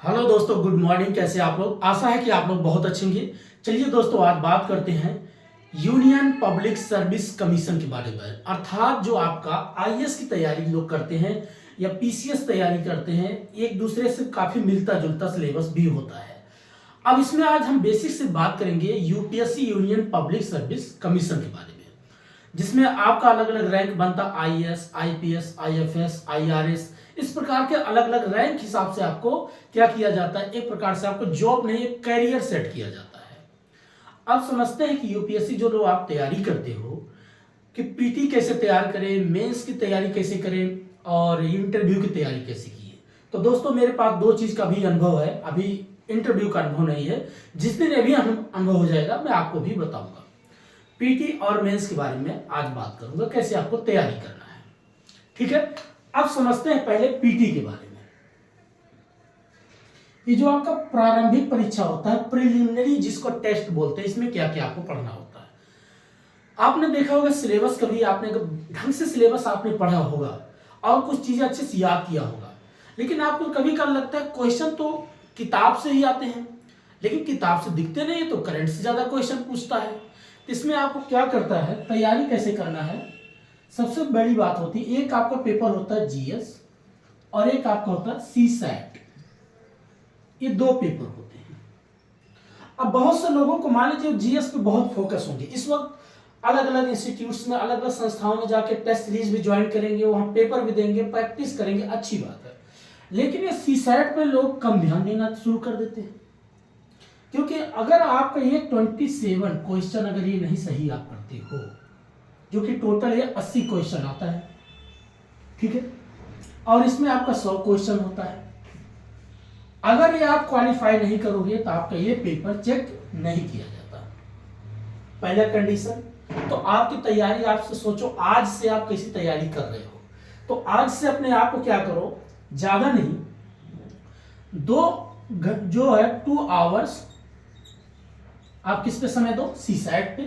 Hello दोस्तों, good morning. कैसे आप लोग? आशा है कि आप लोग बहुत अच्छे होंगे। चलिए दोस्तों, आज बात करते हैं यूनियन पब्लिक सर्विस कमीशन के बारे में, अर्थात जो आपका आईएएस की तैयारी लोग करते हैं या पीसीएस तैयारी करते हैं, एक दूसरे से काफी मिलता जुलता सिलेबस भी होता है। अब इसमें आज हम बेसिक से बात करेंगे UPSC union public service commission के बारे में, जिसमें आपका अलग अलग रैंक बनता है, आईएएस, आईपीएस, आईएफएस, आईआरएस। इस प्रकार के अलग अलग रैंक हिसाब से आपको क्या किया जाता है, एक प्रकार से आपको जॉब नहीं, एक कैरियर सेट किया जाता है। अब समझते हैं कि यूपीएससी जो लोग आप तैयारी करते हो कि पीटी कैसे तैयार करें, मेंस की तैयारी कैसे करें और इंटरव्यू की तैयारी कैसे की। तो दोस्तों, मेरे पास दो चीज का भी अनुभव है। अभी इंटरव्यू का अनुभव नहीं है, जिस दिन अभी अनुभव हो जाएगा मैं आपको भी बताऊंगा। पीटी और मेंस के बारे में आज बात करूंगा, कैसे आपको तैयारी करना है। ठीक है, अब समझते हैं पहले पीटी के बारे में। ये जो आपका प्रारंभिक परीक्षा होता है, प्रिलिमिनरी जिसको टेस्ट बोलते हैं, इसमें क्या क्या आपको पढ़ना होता है। आपने देखा होगा सिलेबस, कभी आपने ढंग से सिलेबस आपने पढ़ा होगा और कुछ चीजें अच्छे से याद किया होगा, लेकिन आपको कभी कभी लगता है क्वेश्चन तो किताब से ही आते हैं, लेकिन किताब से दिखते नहीं, तो करंट से ज्यादा क्वेश्चन पूछता है। इसमें आपको क्या करता है, तैयारी कैसे करना है। सबसे बड़ी बात होती है, एक आपका पेपर होता है जीएस और एक आपका होता है सीसैट। ये दो पेपर होते हैं। अब बहुत से लोगों को मान लीजिए जीएस पे बहुत फोकस होंगे इस वक्त, अलग अलग इंस्टीट्यूट्स में, अलग अलग संस्थाओं में जाके टेस्ट सीरीज भी ज्वाइन करेंगे, वहां पेपर भी देंगे, प्रैक्टिस करेंगे, अच्छी बात है। लेकिन ये सीसैट पे लोग कम ध्यान देना शुरू कर देते हैं, क्योंकि अगर आपका ये 27 क्वेश्चन अगर ये नहीं सही आप करते हो, जो कि टोटल ये 80 क्वेश्चन आता है, ठीक है, और इसमें आपका 100 क्वेश्चन होता है, अगर ये आप क्वालिफाई नहीं करोगे तो आपका ये पेपर चेक नहीं किया जाता। पहला कंडीशन। तो आपकी तैयारी, आपसे सोचो आज से आप कैसी तैयारी कर रहे हो, तो आज से अपने आप को क्या करो, ज्यादा नहीं, जो है 2 आवर्स आप किस पे समय दो, सीसैट पे,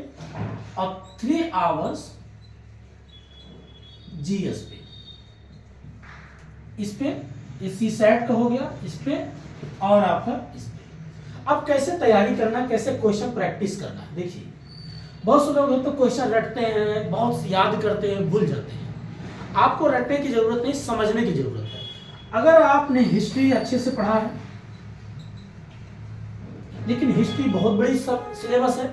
और 3 आवर्स जीएस पे। इस पे ये सीसैट का हो गया, इस पे और आपका इस पे। अब कैसे तैयारी करना, कैसे क्वेश्चन प्रैक्टिस करना है। देखिए, बहुत से लोग तो क्वेश्चन रटते हैं, बहुत याद करते हैं, भूल जाते हैं। आपको रटने की जरूरत नहीं, समझने की जरूरत है। अगर आपने हिस्ट्री अच्छे से पढ़ा है, लेकिन हिस्ट्री बहुत बड़ी सब सिलेबस है,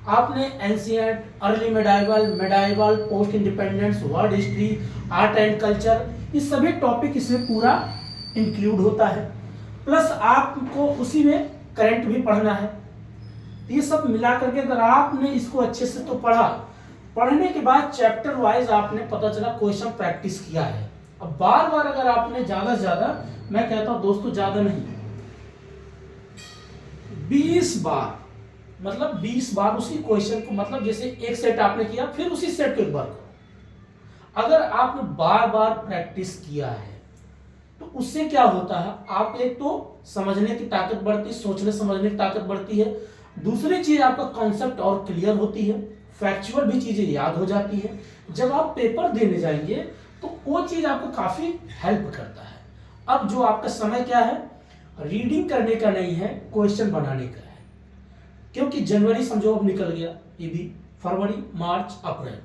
आपने ancient, early medieval, post independence, world history, art and culture, ये सभी टॉपिक इसमें पूरा इंक्लूड होता है, प्लस आपको उसी में करंट भी पढ़ना है। ये सब मिला करके अगर आपने इसको अच्छे से तो पढ़ा, पढ़ने के बाद चैप्टर वाइज आपने पता चला क्वेश्चन प्रैक्टिस किया है। अब बार बार अगर आपने ज्यादा से ज्यादा, मैं कहता हूं दोस्तों ज्यादा नहीं, 20 बार, मतलब 20 बार उसी क्वेश्चन को, मतलब जैसे एक सेट आपने किया फिर उसी सेट को एक बार करो। अगर आपने बार बार प्रैक्टिस किया है तो उससे क्या होता है, आप एक तो समझने की ताकत बढ़ती है, सोचने समझने की ताकत बढ़ती है, दूसरी चीज आपका कॉन्सेप्ट और क्लियर होती है, फैक्चुअल भी चीजें याद हो जाती है। जब आप पेपर देने जाएंगे तो वो चीज आपको काफी हेल्प करता है। अब जो आपका समय क्या है, रीडिंग करने का नहीं है, क्वेश्चन बनाने का है, क्योंकि जनवरी समझो अब निकल गया, ये भी फरवरी, मार्च, अप्रैल,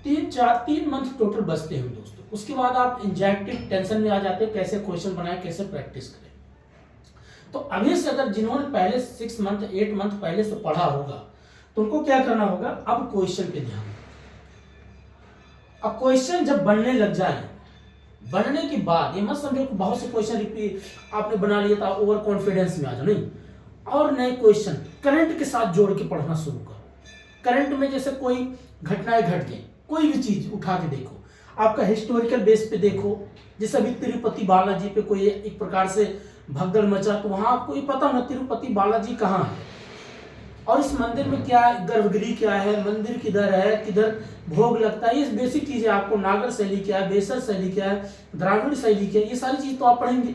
3 मंथ टोटल बचते हैं दोस्तों। उसके बाद आप एंजाइटी, टेंशन में आ जाते हैं, कैसे क्वेश्चन बनाए, कैसे प्रैक्टिस करें। तो अभी से अगर जिन्होंने पहले 6 मंथ 8 मंथ पहले से पढ़ा होगा, तो उनको क्या करना होगा, अब क्वेश्चन पे ध्यान। अब क्वेश्चन जब बनने लग जाए, बनने के बाद ये मत समझो कि बहुत से क्वेश्चन रिपीट आपने बना लिया था, ओवर कॉन्फिडेंस में आ जाओ, नहीं, और नए क्वेश्चन करंट के साथ जोड़ के पढ़ना शुरू करो। करंट में जैसे कोई घटनाएं घट गई, कोई भी चीज उठा के देखो, आपका हिस्टोरिकल बेस पे देखो। जैसे अभी तिरुपति बालाजी पे कोई एक प्रकार से भगदड़ मचा, तो वहां आपको ये पता होना तिरुपति बालाजी कहाँ है, और इस मंदिर में क्या है, गर्भगृह क्या है, मंदिर किधर है, किधर भोग लगता है, ये बेसिक चीजें आपको, नागर शैली क्या है, बेसर शैली क्या है, द्राविड़ शैली क्या है, ये सारी चीज तो आप पढ़ेंगे।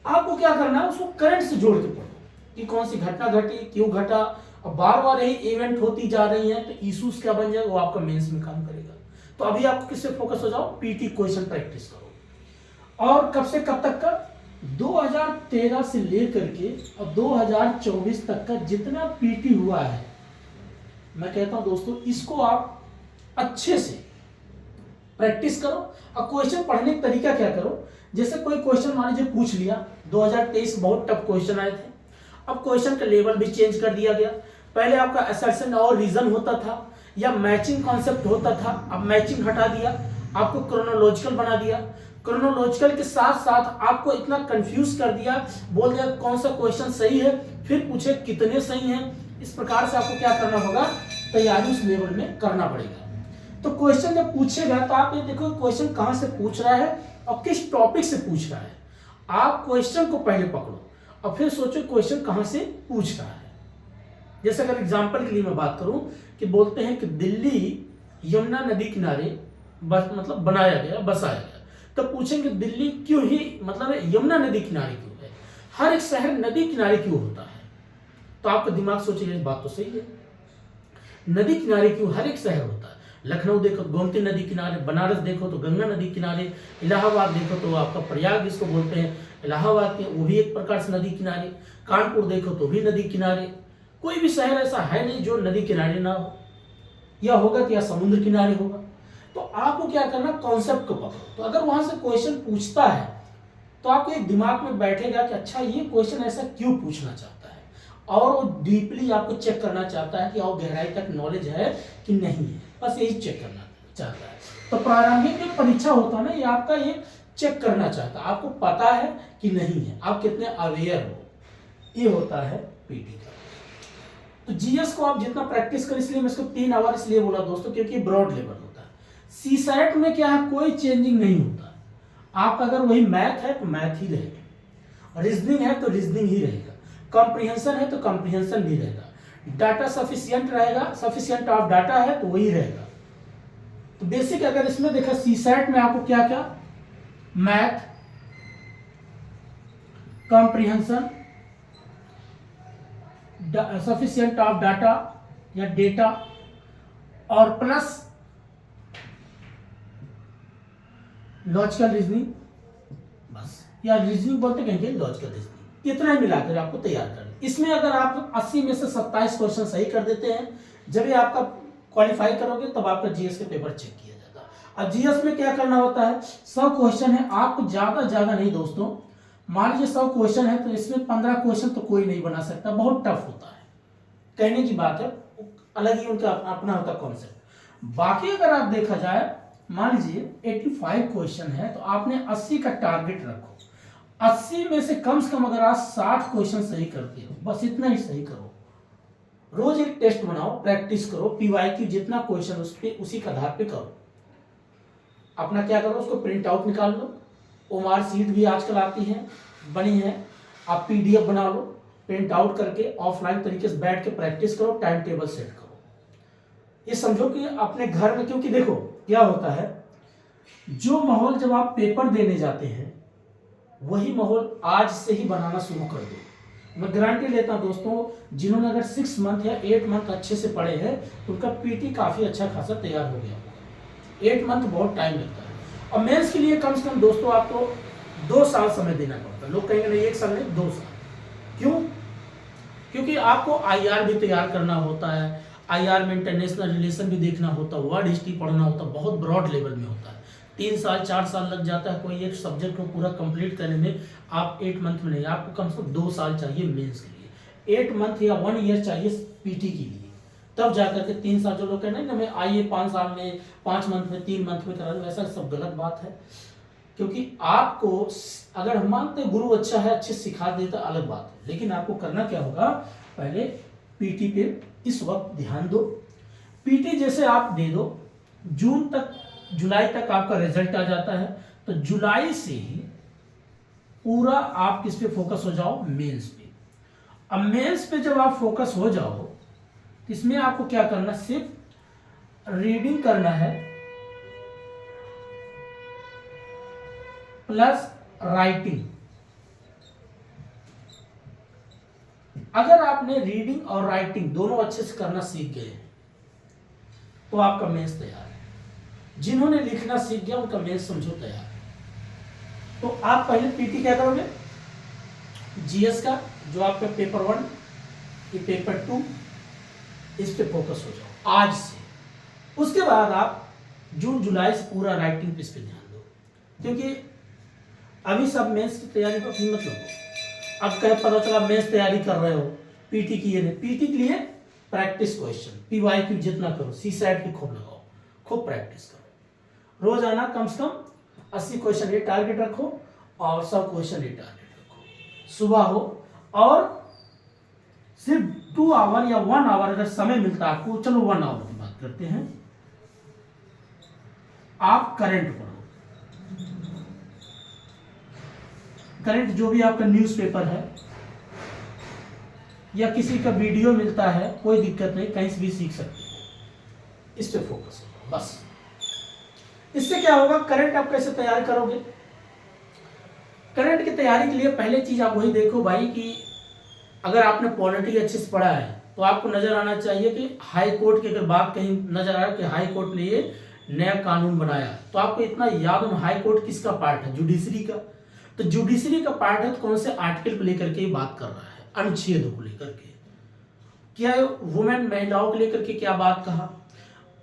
आपको क्या करना है, उसको करंट से जोड़ के पढ़ो कि कौन सी घटना घटी, क्यों घटा। अब बार बार यही इवेंट होती जा रही है, तो इश्यूज क्या बन जाएगा, वो आपका मेंस में काम करेगा। तो अभी आपको किससे फोकस हो जाओ, पीटी क्वेश्चन प्रैक्टिस करो। और कब से कब तक का, 2013 से लेकर के और 2024 तक का जितना पीटी हुआ है, मैं कहता हूं दोस्तों इसको आप अच्छे से प्रैक्टिस करो। और क्वेश्चन पढ़ने का तरीका क्या करो, जैसे कोई क्वेश्चन मान लीजिए पूछ लिया, 2023 बहुत टफ क्वेश्चन आए थे, अब क्वेश्चन का लेवल भी चेंज कर दिया गया। पहले आपका असर्शन और रीजन होता था या मैचिंग कॉन्सेप्ट होता था, अब मैचिंग हटा दिया, आपको क्रोनोलॉजिकल बना दिया। क्रोनोलॉजिकल के साथ साथ आपको इतना कंफ्यूज कर दिया, बोल दिया कौन सा क्वेश्चन सही है, फिर पूछे कितने सही हैं। इस प्रकार से आपको क्या करना होगा, तैयारी उस लेवल में करना पड़ेगा। तो क्वेश्चन जब पूछेगा तो आप ये देखो क्वेश्चन कहां से पूछ रहा है और किस टॉपिक से पूछ रहा है। आप क्वेश्चन को पहले पकड़ो और फिर सोचो क्वेश्चन कहां से पूछ रहा है। जैसे अगर एग्जांपल के लिए मैं बात करूं कि बोलते हैं कि दिल्ली यमुना नदी किनारे बस मतलब बनाया गया, बसाया गया, तो पूछेंगे दिल्ली क्यों ही मतलब यमुना नदी किनारे क्यों है, हर एक शहर नदी किनारे क्यों होता है। तो आपका दिमाग सोचेगा इस बात तो सही है, नदी किनारे क्यों हर एक शहर होता है। लखनऊ देखो गोमती नदी किनारे, बनारस देखो तो गंगा नदी किनारे, इलाहाबाद देखो तो आपका प्रयाग जिसको बोलते हैं इलाहाबाद के, वो भी एक प्रकार से नदी किनारे, कानपुर देखो तो भी नदी किनारे। कोई भी शहर ऐसा है नहीं जो नदी किनारे ना हो, या होगा तो या समुद्र किनारे होगा। तो आपको क्या करना, कॉन्सेप्ट को पकड़ो। तो अगर वहां से क्वेश्चन पूछता है तो आपके दिमाग में बैठेगा कि अच्छा ये क्वेश्चन ऐसा क्यों पूछना चाहता है, और वो डीपली आपको चेक करना चाहता है कि और गहराई तक नॉलेज है कि नहीं है, बस यही चेक करना चाहता है। तो प्रारंभिक जो परीक्षा होता है ना, ये आपका ये चेक करना चाहता है आपको पता है कि नहीं है, आप कितने अवेयर हो, ये होता है पीटी का। तो जीएस को आप जितना प्रैक्टिस करें, इसलिए मैं इसको 3 आवर इसलिए बोला दोस्तों क्योंकि ब्रॉड लेवल होता है। सीसैट में क्या है, कोई चेंजिंग नहीं होता। आपका अगर वही मैथ है तो मैथ ही रहेगा, रीजनिंग है तो रीजनिंग ही रहेगा, कॉम्प्रिहेंशन है तो कॉम्प्रिहेंशन भी रहेगा, डाटा सफिशिएंट रहेगा, सफिशिएंट ऑफ डाटा है तो वही रहेगा। तो बेसिक अगर इसमें देखा सीसैट में आपको क्या क्या, math, comprehension, sufficient of data या डेटा, और प्लस लॉजिकल रीजनिंग, बस, या रीजनिंग बोलते कहेंगे लॉजिकल रीजनिंग, इतना ही मिलाकर आपको तैयार करना। इसमें अगर आप 80 में से 27 क्वेश्चन सही कर देते हैं, जब ये आपका क्वालिफाई करोगे तब आपका जीएस के पेपर चेक किया जाता है। अब जीएस में क्या करना होता है, 100 क्वेश्चन है, आपको ज्यादा नहीं दोस्तों, मान लीजिए 100 क्वेश्चन है तो इसमें 15 क्वेश्चन तो कोई नहीं बना सकता, बहुत टफ होता है, कहने की बात है, अलग ही उनका अपना होता कॉन्सेप्ट। बाकी अगर आप देखा जाए, मान लीजिए 85 क्वेश्चन है तो आपने 80 का टारगेट रखो, 80 में से कम अगर आप 60 क्वेश्चन सही करते हो, बस इतना ही सही करो। रोज एक टेस्ट बनाओ, प्रैक्टिस करो, पीवाईक्यू जितना क्वेश्चन उस पे उसी के आधार पे करो। अपना क्या करो, उसको प्रिंट आउट निकाल लो, ओमार सीट भी आजकल आती है, बनी है, आप पीडीएफ बना लो, प्रिंट आउट करके ऑफलाइन तरीके से बैठ के प्रैक्टिस करो, टाइम टेबल सेट करो। ये समझो कि अपने घर में, क्योंकि देखो क्या होता है, जो माहौल जब आप पेपर देने जाते हैं वही माहौल आज से ही बनाना शुरू कर दो। मैं गारंटी लेता हूं दोस्तों, जिन्होंने अगर 6 मंथ या 8 मंथ अच्छे से पढ़े हैं तो उनका पीटी काफी अच्छा खासा तैयार हो गया होगा। 8 मंथ बहुत टाइम लगता है, और मेंस के लिए कम से कम दोस्तों आपको 2 साल समय देना पड़ता है। लोग कहेंगे नहीं 1 साल नहीं 2 साल, क्यों? क्योंकि आपको आईआर भी तैयार करना होता है, आईआर में इंटरनेशनल रिलेशन भी देखना होता है, वर्ड हिस्ट्री पढ़ना होता है, बहुत ब्रॉड लेवल में होता है, 3 साल 4 साल लग जाता है कोई एक सब्जेक्ट को पूरा कंप्लीट करने में। आप 8 मंथ में नहीं, आपको कम से कम 2 साल चाहिए मेंस के लिए, 8 मंथ या 1 ईयर चाहिए पीटी के लिए, तब जाकर के 3 साल। जो लोग कहते हैं ना मैं आइए 5 साल में, 5 मंथ में, 3 मंथ में करा दूं, ऐसा सब गलत बात है। क्योंकि आपको अगर हम मानते गुरु अच्छा है, अच्छे सिखा देता, अलग बात है, लेकिन आपको करना क्या होगा, पहले पीटी पे इस वक्त ध्यान दो। पीटी जैसे आप दे दो, जून तक, जुलाई तक आपका रिजल्ट आ जाता है, तो जुलाई से ही पूरा आप किस पे फोकस हो जाओ, मेंस पे। अब मेंस पे जब आप फोकस हो जाओ तो इसमें आपको क्या करना, सिर्फ रीडिंग करना है प्लस राइटिंग। अगर आपने रीडिंग और राइटिंग दोनों अच्छे से करना सीख गए तो आपका मेंस तैयार है। जिन्होंने लिखना सीख गया उनका मेंस समझो तैयार है। तो आप पहले पीटी क्या करोगे, जीएस का जो आपका पेपर 1, ये पेपर 2, इस पे फोकस हो जाओ आज से। उसके बाद आप जून जुलाई से पूरा राइटिंग पे इस पे ध्यान दो, क्योंकि अभी सब मेंस की तैयारी पर हिम्मत लगो। अब कहे पता चला मेंस तैयारी कर रहे हो, पीटी की ये नहीं, पीटी के लिए प्रैक्टिस क्वेश्चन, पीवाईक्यू जितना करो, सी सेट की खूब लगाओ, खूब प्रैक्टिस करो। रोज आना कम से कम 80 क्वेश्चन ये टारगेट रखो और सब क्वेश्चन ये टारगेट रखो। सुबह हो और सिर्फ 2 आवर या 1 आवर अगर समय मिलता है आपको, चलो 1 आवर की बात करते हैं, आप करंट पढ़ो। करंट जो भी आपका न्यूज़पेपर है या किसी का वीडियो मिलता है, कोई दिक्कत नहीं, कहीं से भी सीख सकते हैं, इस पे फोकस करो बस। इससे क्या होगा, करंट आप कैसे तैयार करोगे? करंट की तैयारी के लिए पहले चीज आप वही देखो भाई कि अगर आपने पॉलिटी अच्छे से पढ़ा है तो आपको नजर आना चाहिए कि हाई कोर्ट की अगर बात कहीं नजर आ रहा है कि हाई कोर्ट ने ये नया कानून बनाया, तो आपको इतना याद हो हाई कोर्ट किसका पार्ट है, जुडिशरी का। तो जुडिशरी का पार्ट है, तो कौन से आर्टिकल को लेकर के बात कर रहा है, अनुच्छेद को लेकर के, क्या वुमेन महिलाओं को लेकर के क्या बात कहा,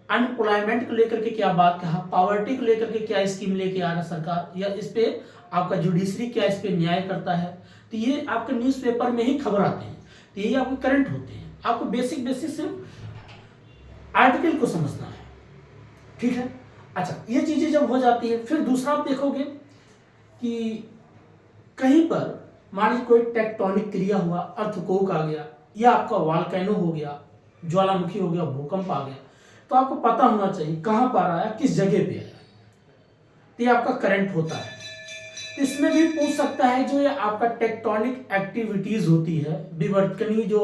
अनएम्प्लॉयमेंट को लेकर के क्या बात कहा, पॉवर्टी को लेकर के क्या स्कीम लेके आ रहा सरकार, या इस पे आपका जुडिशरी क्या इस पे न्याय करता है। तो ये आपके न्यूज़पेपर में ही खबर आते हैं, तो यही आपके करंट होते हैं। आपको बेसिक सिर्फ आर्टिकल को समझना है, ठीक है। अच्छा, ये चीजें जब हो जाती है, फिर दूसरा आप देखोगे कि कहीं पर मान लीजिए कोई टेक्टोनिक क्रिया हुआ, अर्थक्वेक आ गया, या आपका वॉल्केनो हो गया, ज्वालामुखी हो गया, भूकंप आ गया, तो आपको पता होना चाहिए कहां पर आया, किस जगह पे आया, तो ये आपका करंट होता है। इसमें भी पूछ सकता है जो ये आपका टेक्टोनिक एक्टिविटीज होती है, विवर्तनीय जो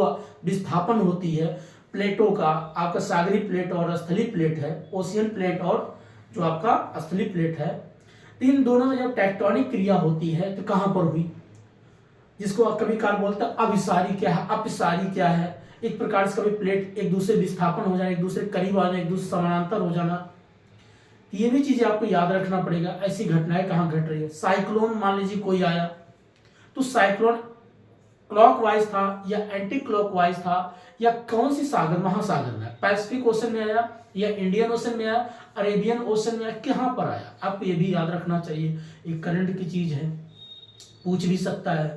विस्थापन होती है प्लेटों का, आपका सागरी प्लेट और स्थलीय प्लेट है, ओशियन प्लेट और जो आपका स्थलीय प्लेट है, तो इन दोनों में जब टेक्टोनिक क्रिया होती है तो कहां पर हुई, जिसको कभी काल बोलते हैं अभिसारी क्या है, अपसारी क्या है। एक प्रकार से कभी प्लेट एक दूसरे विस्थापन हो जाना, एक दूसरे करीब आ जाना, एक दूसरे समानांतर हो जाना, ये भी चीजें आपको याद रखना पड़ेगा। ऐसी घटनाएं कहां घट रही है। साइक्लोन मान लीजिए कोई आया, तो साइक्लोन क्लॉकवाइज था या एंटी क्लॉकवाइज था, या कौन सी सागर महासागर में, पैसिफिक ओशन में आया या इंडियन ओशन में आया, अरेबियन ओशन में आया, कहां पर आया, आपको ये भी याद रखना चाहिए। एक करंट की चीज है, पूछ भी सकता है।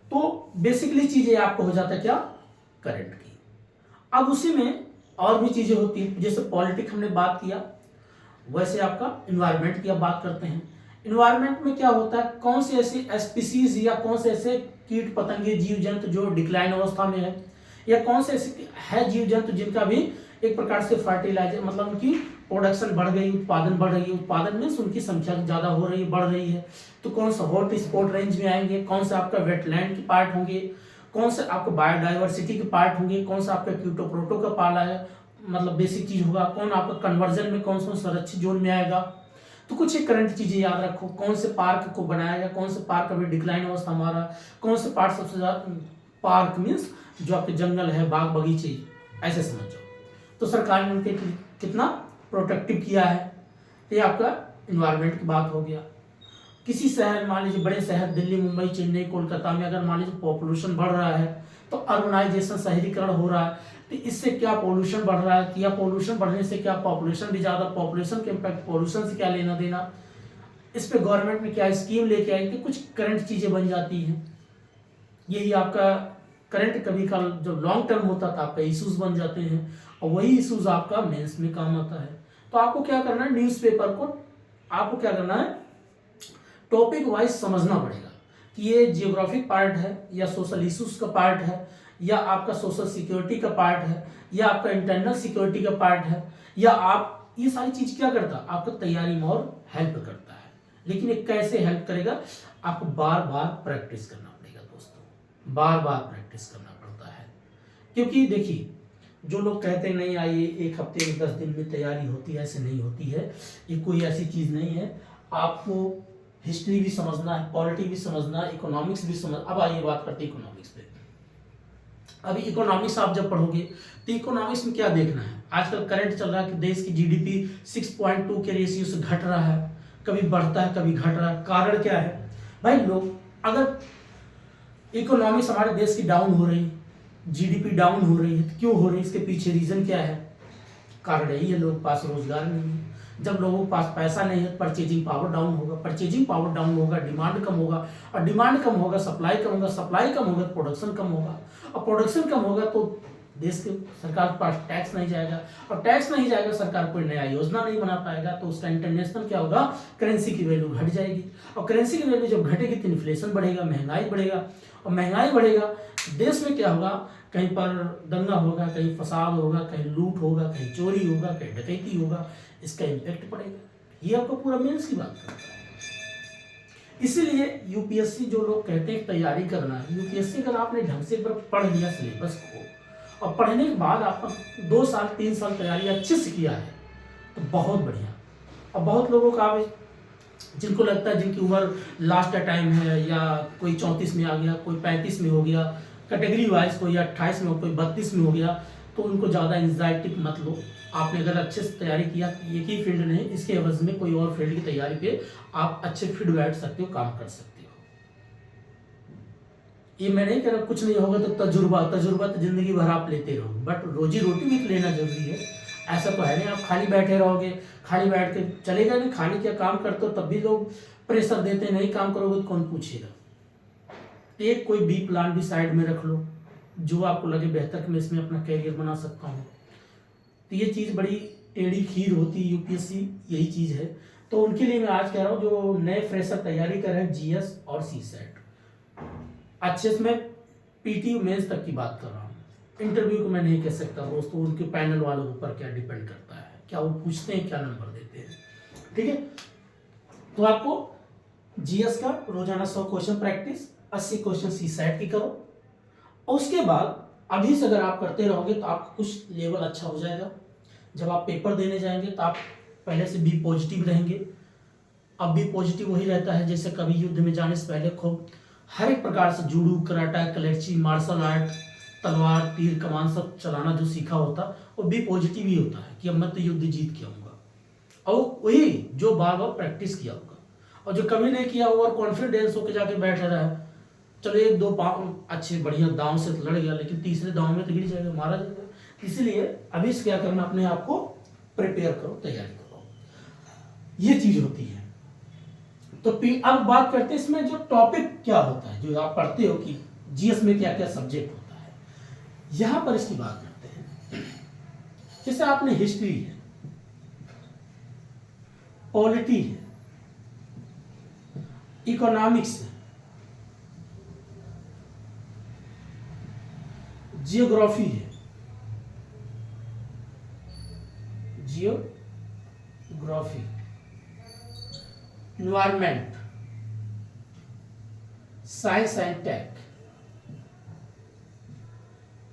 तो बेसिकली चीजें आपको हो जाता है क्या, करंट की। अब उसी में और भी चीजें होती है, जैसे पॉलिटिक्स हमने बात किया, वैसे आपका इन्वायरमेंट की अब बात करते हैं। इन्वायरमेंट में क्या होता है, कौन से ऐसे स्पीसीज या कौन से ऐसे कीट पतंगे जीव जंतु जो डिक्लाइन अवस्था में है, या कौन से ऐसे है जीव जंतु जिनका भी एक प्रकार से फर्टिलाइजर मतलब उनकी प्रोडक्शन बढ़ गई, उत्पादन बढ़ रही है, उत्पादन में उनकी संख्या ज्यादा हो रही है, बढ़ रही है, तो कौन सा हॉट स्पॉट रेंज में आएंगे, कौन सा आपका वेटलैंड के पार्ट होंगे, कौन से आपका बायोडाइवर्सिटी के पार्ट होंगे, कौन सा आपका क्यूटोप्रोटो का पाला है, मतलब बेसिक चीज होगा, कौन आपका कन्वर्जन में कौन सा संरक्षित जोन में आएगा। तो कुछ एक करंट चीजें याद रखो, कौन से पार्क को बनाया गया, कौन से पार्क अभी डिक्लाइन अवस्था हमारा, कौन से पार्क सबसे ज्यादा, पार्क मीन्स जो आपके जंगल है, बाग बगीचे, ऐसे समझ जाओ। तो सरकार ने उनके कितना प्रोटेक्टिव किया है, तो ये आपका इन्वायरमेंट की बात हो गया। किसी शहर मान लीजिए बड़े शहर दिल्ली, मुंबई, चेन्नई, कोलकाता में अगर मान लीजिए पॉपुलेशन बढ़ रहा है, तो अर्बनाइजेशन, शहरीकरण हो रहा है, तो इससे क्या पॉल्यूशन बढ़ रहा है, या पॉल्यूशन बढ़ने से क्या पॉपुलेशन भी ज्यादा, पॉपुलेशन के इम्पैक्ट पॉल्यूशन से क्या लेना देना, इस पे गवर्नमेंट में क्या स्कीम लेके आई, कि कुछ करंट चीजें बन जाती हैं। यही आपका करंट कभी का जो लॉन्ग टर्म होता था आपका इश्यूज बन जाते हैं, और वही इश्यूज आपका मेंस में काम आता है। तो आपको क्या करना है, न्यूज़पेपर को आपको क्या करना है, टॉपिक वाइज समझना पड़ेगा कि ये जियोग्राफिक पार्ट है, या सोशल इश्यूज का पार्ट है, या आपका सोशल सिक्योरिटी का पार्ट है, या आपका इंटरनल सिक्योरिटी का पार्ट है, या आप ये सारी चीज क्या करता है, आपको तैयारी में और हेल्प करता है। लेकिन ये कैसे हेल्प करेगा, आपको बार बार प्रैक्टिस करना पड़ेगा दोस्तों, बार बार प्रैक्टिस करना पड़ता है। क्योंकि देखिए, जो लोग कहते हैं नहीं आइए एक हफ्ते में 10 दिन में तैयारी होती है, ऐसे नहीं होती है, ये कोई ऐसी चीज नहीं है। आपको हिस्ट्री भी समझना है, पॉलिटी भी समझना है, इकोनॉमिक्स भी समझ। अब आइए बात करते हैं इकोनॉमिक्स पे। अभी इकोनॉमिक्स आप जब पढ़ोगे तो इकोनॉमिक्स में क्या देखना है, आजकल करंट चल रहा है कि देश की जीडीपी 6.2 के रेशियो से घट रहा है, कभी बढ़ता है कभी घट रहा है। कारण क्या है भाई, लोग अगर इकोनॉमिक्स हमारे देश की डाउन हो रही है, जीडीपी डाउन हो रही है। तो क्यों हो रही है, इसके पीछे रीजन क्या है? कारण यही है, लोगों के पास रोजगार नहीं है। जब लोगों के पास पैसा नहीं है, परचेजिंग पावर डाउन होगा, परचेजिंग पावर डाउन होगा, डिमांड कम होगा, और डिमांड कम होगा, सप्लाई कम होगा, सप्लाई कम होगा तो प्रोडक्शन कम होगा, और प्रोडक्शन कम होगा तो देश के सरकार के पास टैक्स नहीं जाएगा, और टैक्स नहीं जाएगा, सरकार कोई नया योजना नहीं बना पाएगा, तो उसका इंटरनेशनल क्या होगा, करेंसी की वैल्यू घट जाएगी, और करेंसी की वैल्यू जब घटेगी तो इन्फ्लेशन बढ़ेगा, महंगाई बढ़ेगा, और महंगाई बढ़ेगा, देश में क्या होगा, कहीं पर दंगा होगा, कहीं फसाद होगा, कहीं लूट होगा, कहीं चोरी होगा, कहीं डकैती होगा, इसका इम्पैक्ट पड़ेगा। ये आपको पूरा मेंस की बात करता है। इसीलिए यूपीएससी जो लोग कहते हैं तैयारी करना है, यूपीएससी अगर आपने ढंग से एक बार पढ़ लिया सिलेबस को, और पढ़ने के बाद आपने 2 साल 3 साल तैयारी अच्छे से किया है तो बहुत बढ़िया। और बहुत लोगों का जिनको लगता है, जिनकी उम्र लास्ट टाइम है, या कोई 34 में आ गया, कोई 35 में हो गया, कैटेगरी वाइज कोई 28 में हो, कोई 32 में हो गया, तो उनको ज़्यादा एंजाइटी मत लो। आपने अगर अच्छे से तैयारी किया, एक ही फील्ड नहीं, इसके एवज में कोई और फील्ड की तैयारी पे आप अच्छे फील्ड बैठ सकते हो, काम कर सकते हो। ये मैं नहीं कह रहा कुछ नहीं होगा तो तजुर्बा तो जिंदगी भर आप लेते रहो, बट रोजी रोटी भी लेना जरूरी है। ऐसा तो है नहीं आप खाली बैठे रहोगे, खाली बैठ के चलेगा नहीं, खाली क्या काम करते हो तब भी लोग प्रेशर देते हैं, नहीं काम करोगे तो कौन पूछेगा। एक कोई बी प्लान भी साइड में रख लो, जो आपको लगे बेहतर कि मैं इसमें अपना कैरियर बना सकता हूँ। तो ये चीज़ बड़ी टेढ़ी खीर होती है, यूपीएससी यही चीज़ है। तो उनके लिए मैं आज कह रहा हूँ जो नए फ्रेशर तैयारी कर रहे हैं जीएस और सीसेट, अच्छे से मैं पीटी मेंस तक की बात कर रहा हूँ, इंटरव्यू को मैं नहीं कह सकता दोस्तों, उनके पैनल वालों के ऊपर क्या डिपेंड करता है, क्या वो पूछते हैं, क्या नंबर देते हैं, ठीक है। तो आपको जीएस का रोजाना 100 क्वेश्चन प्रैक्टिस, 80 क्वेश्चन सीसेट की करो, और उसके बाद अभी से अगर आप करते रहोगे तो आपका कुछ लेवल अच्छा हो जाएगा। जब आप पेपर देने जाएंगे तो आप पहले से बी पॉजिटिव रहेंगे। अब बी पॉजिटिव वही रहता है जैसे कभी युद्ध में जाने से पहले खूब हर एक प्रकार से जूडो, कराटा, कलेक्ची, मार्शल आर्ट, तलवार, तीर, कमान सब चलाना जो सीखा होता, वो बी पॉजिटिव ही होता है कि अब मैं तो युद्ध जीत के आऊँगा, और वही जो बार बार प्रैक्टिस किया होगा। और जो कभी नहीं किया ओवर कॉन्फिडेंस होकर जाके बैठा रहा है, चलो 1-2 अच्छे बढ़िया दांव से तो लड़ गया, लेकिन तीसरे दांव में तो गिर जाएगा, मारा जाएगा। इसलिए अभी से क्या करना, अपने आप को प्रिपेयर करो, तैयारी करो, ये चीज होती है। तो अब बात करते हैं इसमें जो टॉपिक क्या होता है, जो आप पढ़ते हो कि जीएस में क्या क्या सब्जेक्ट होता है, यहां पर इसकी बात करते हैं। जैसे आपने हिस्ट्री है, पॉलिटी है, इकोनॉमिक्स है, जियोग्राफी है, geography, environment, science and tech,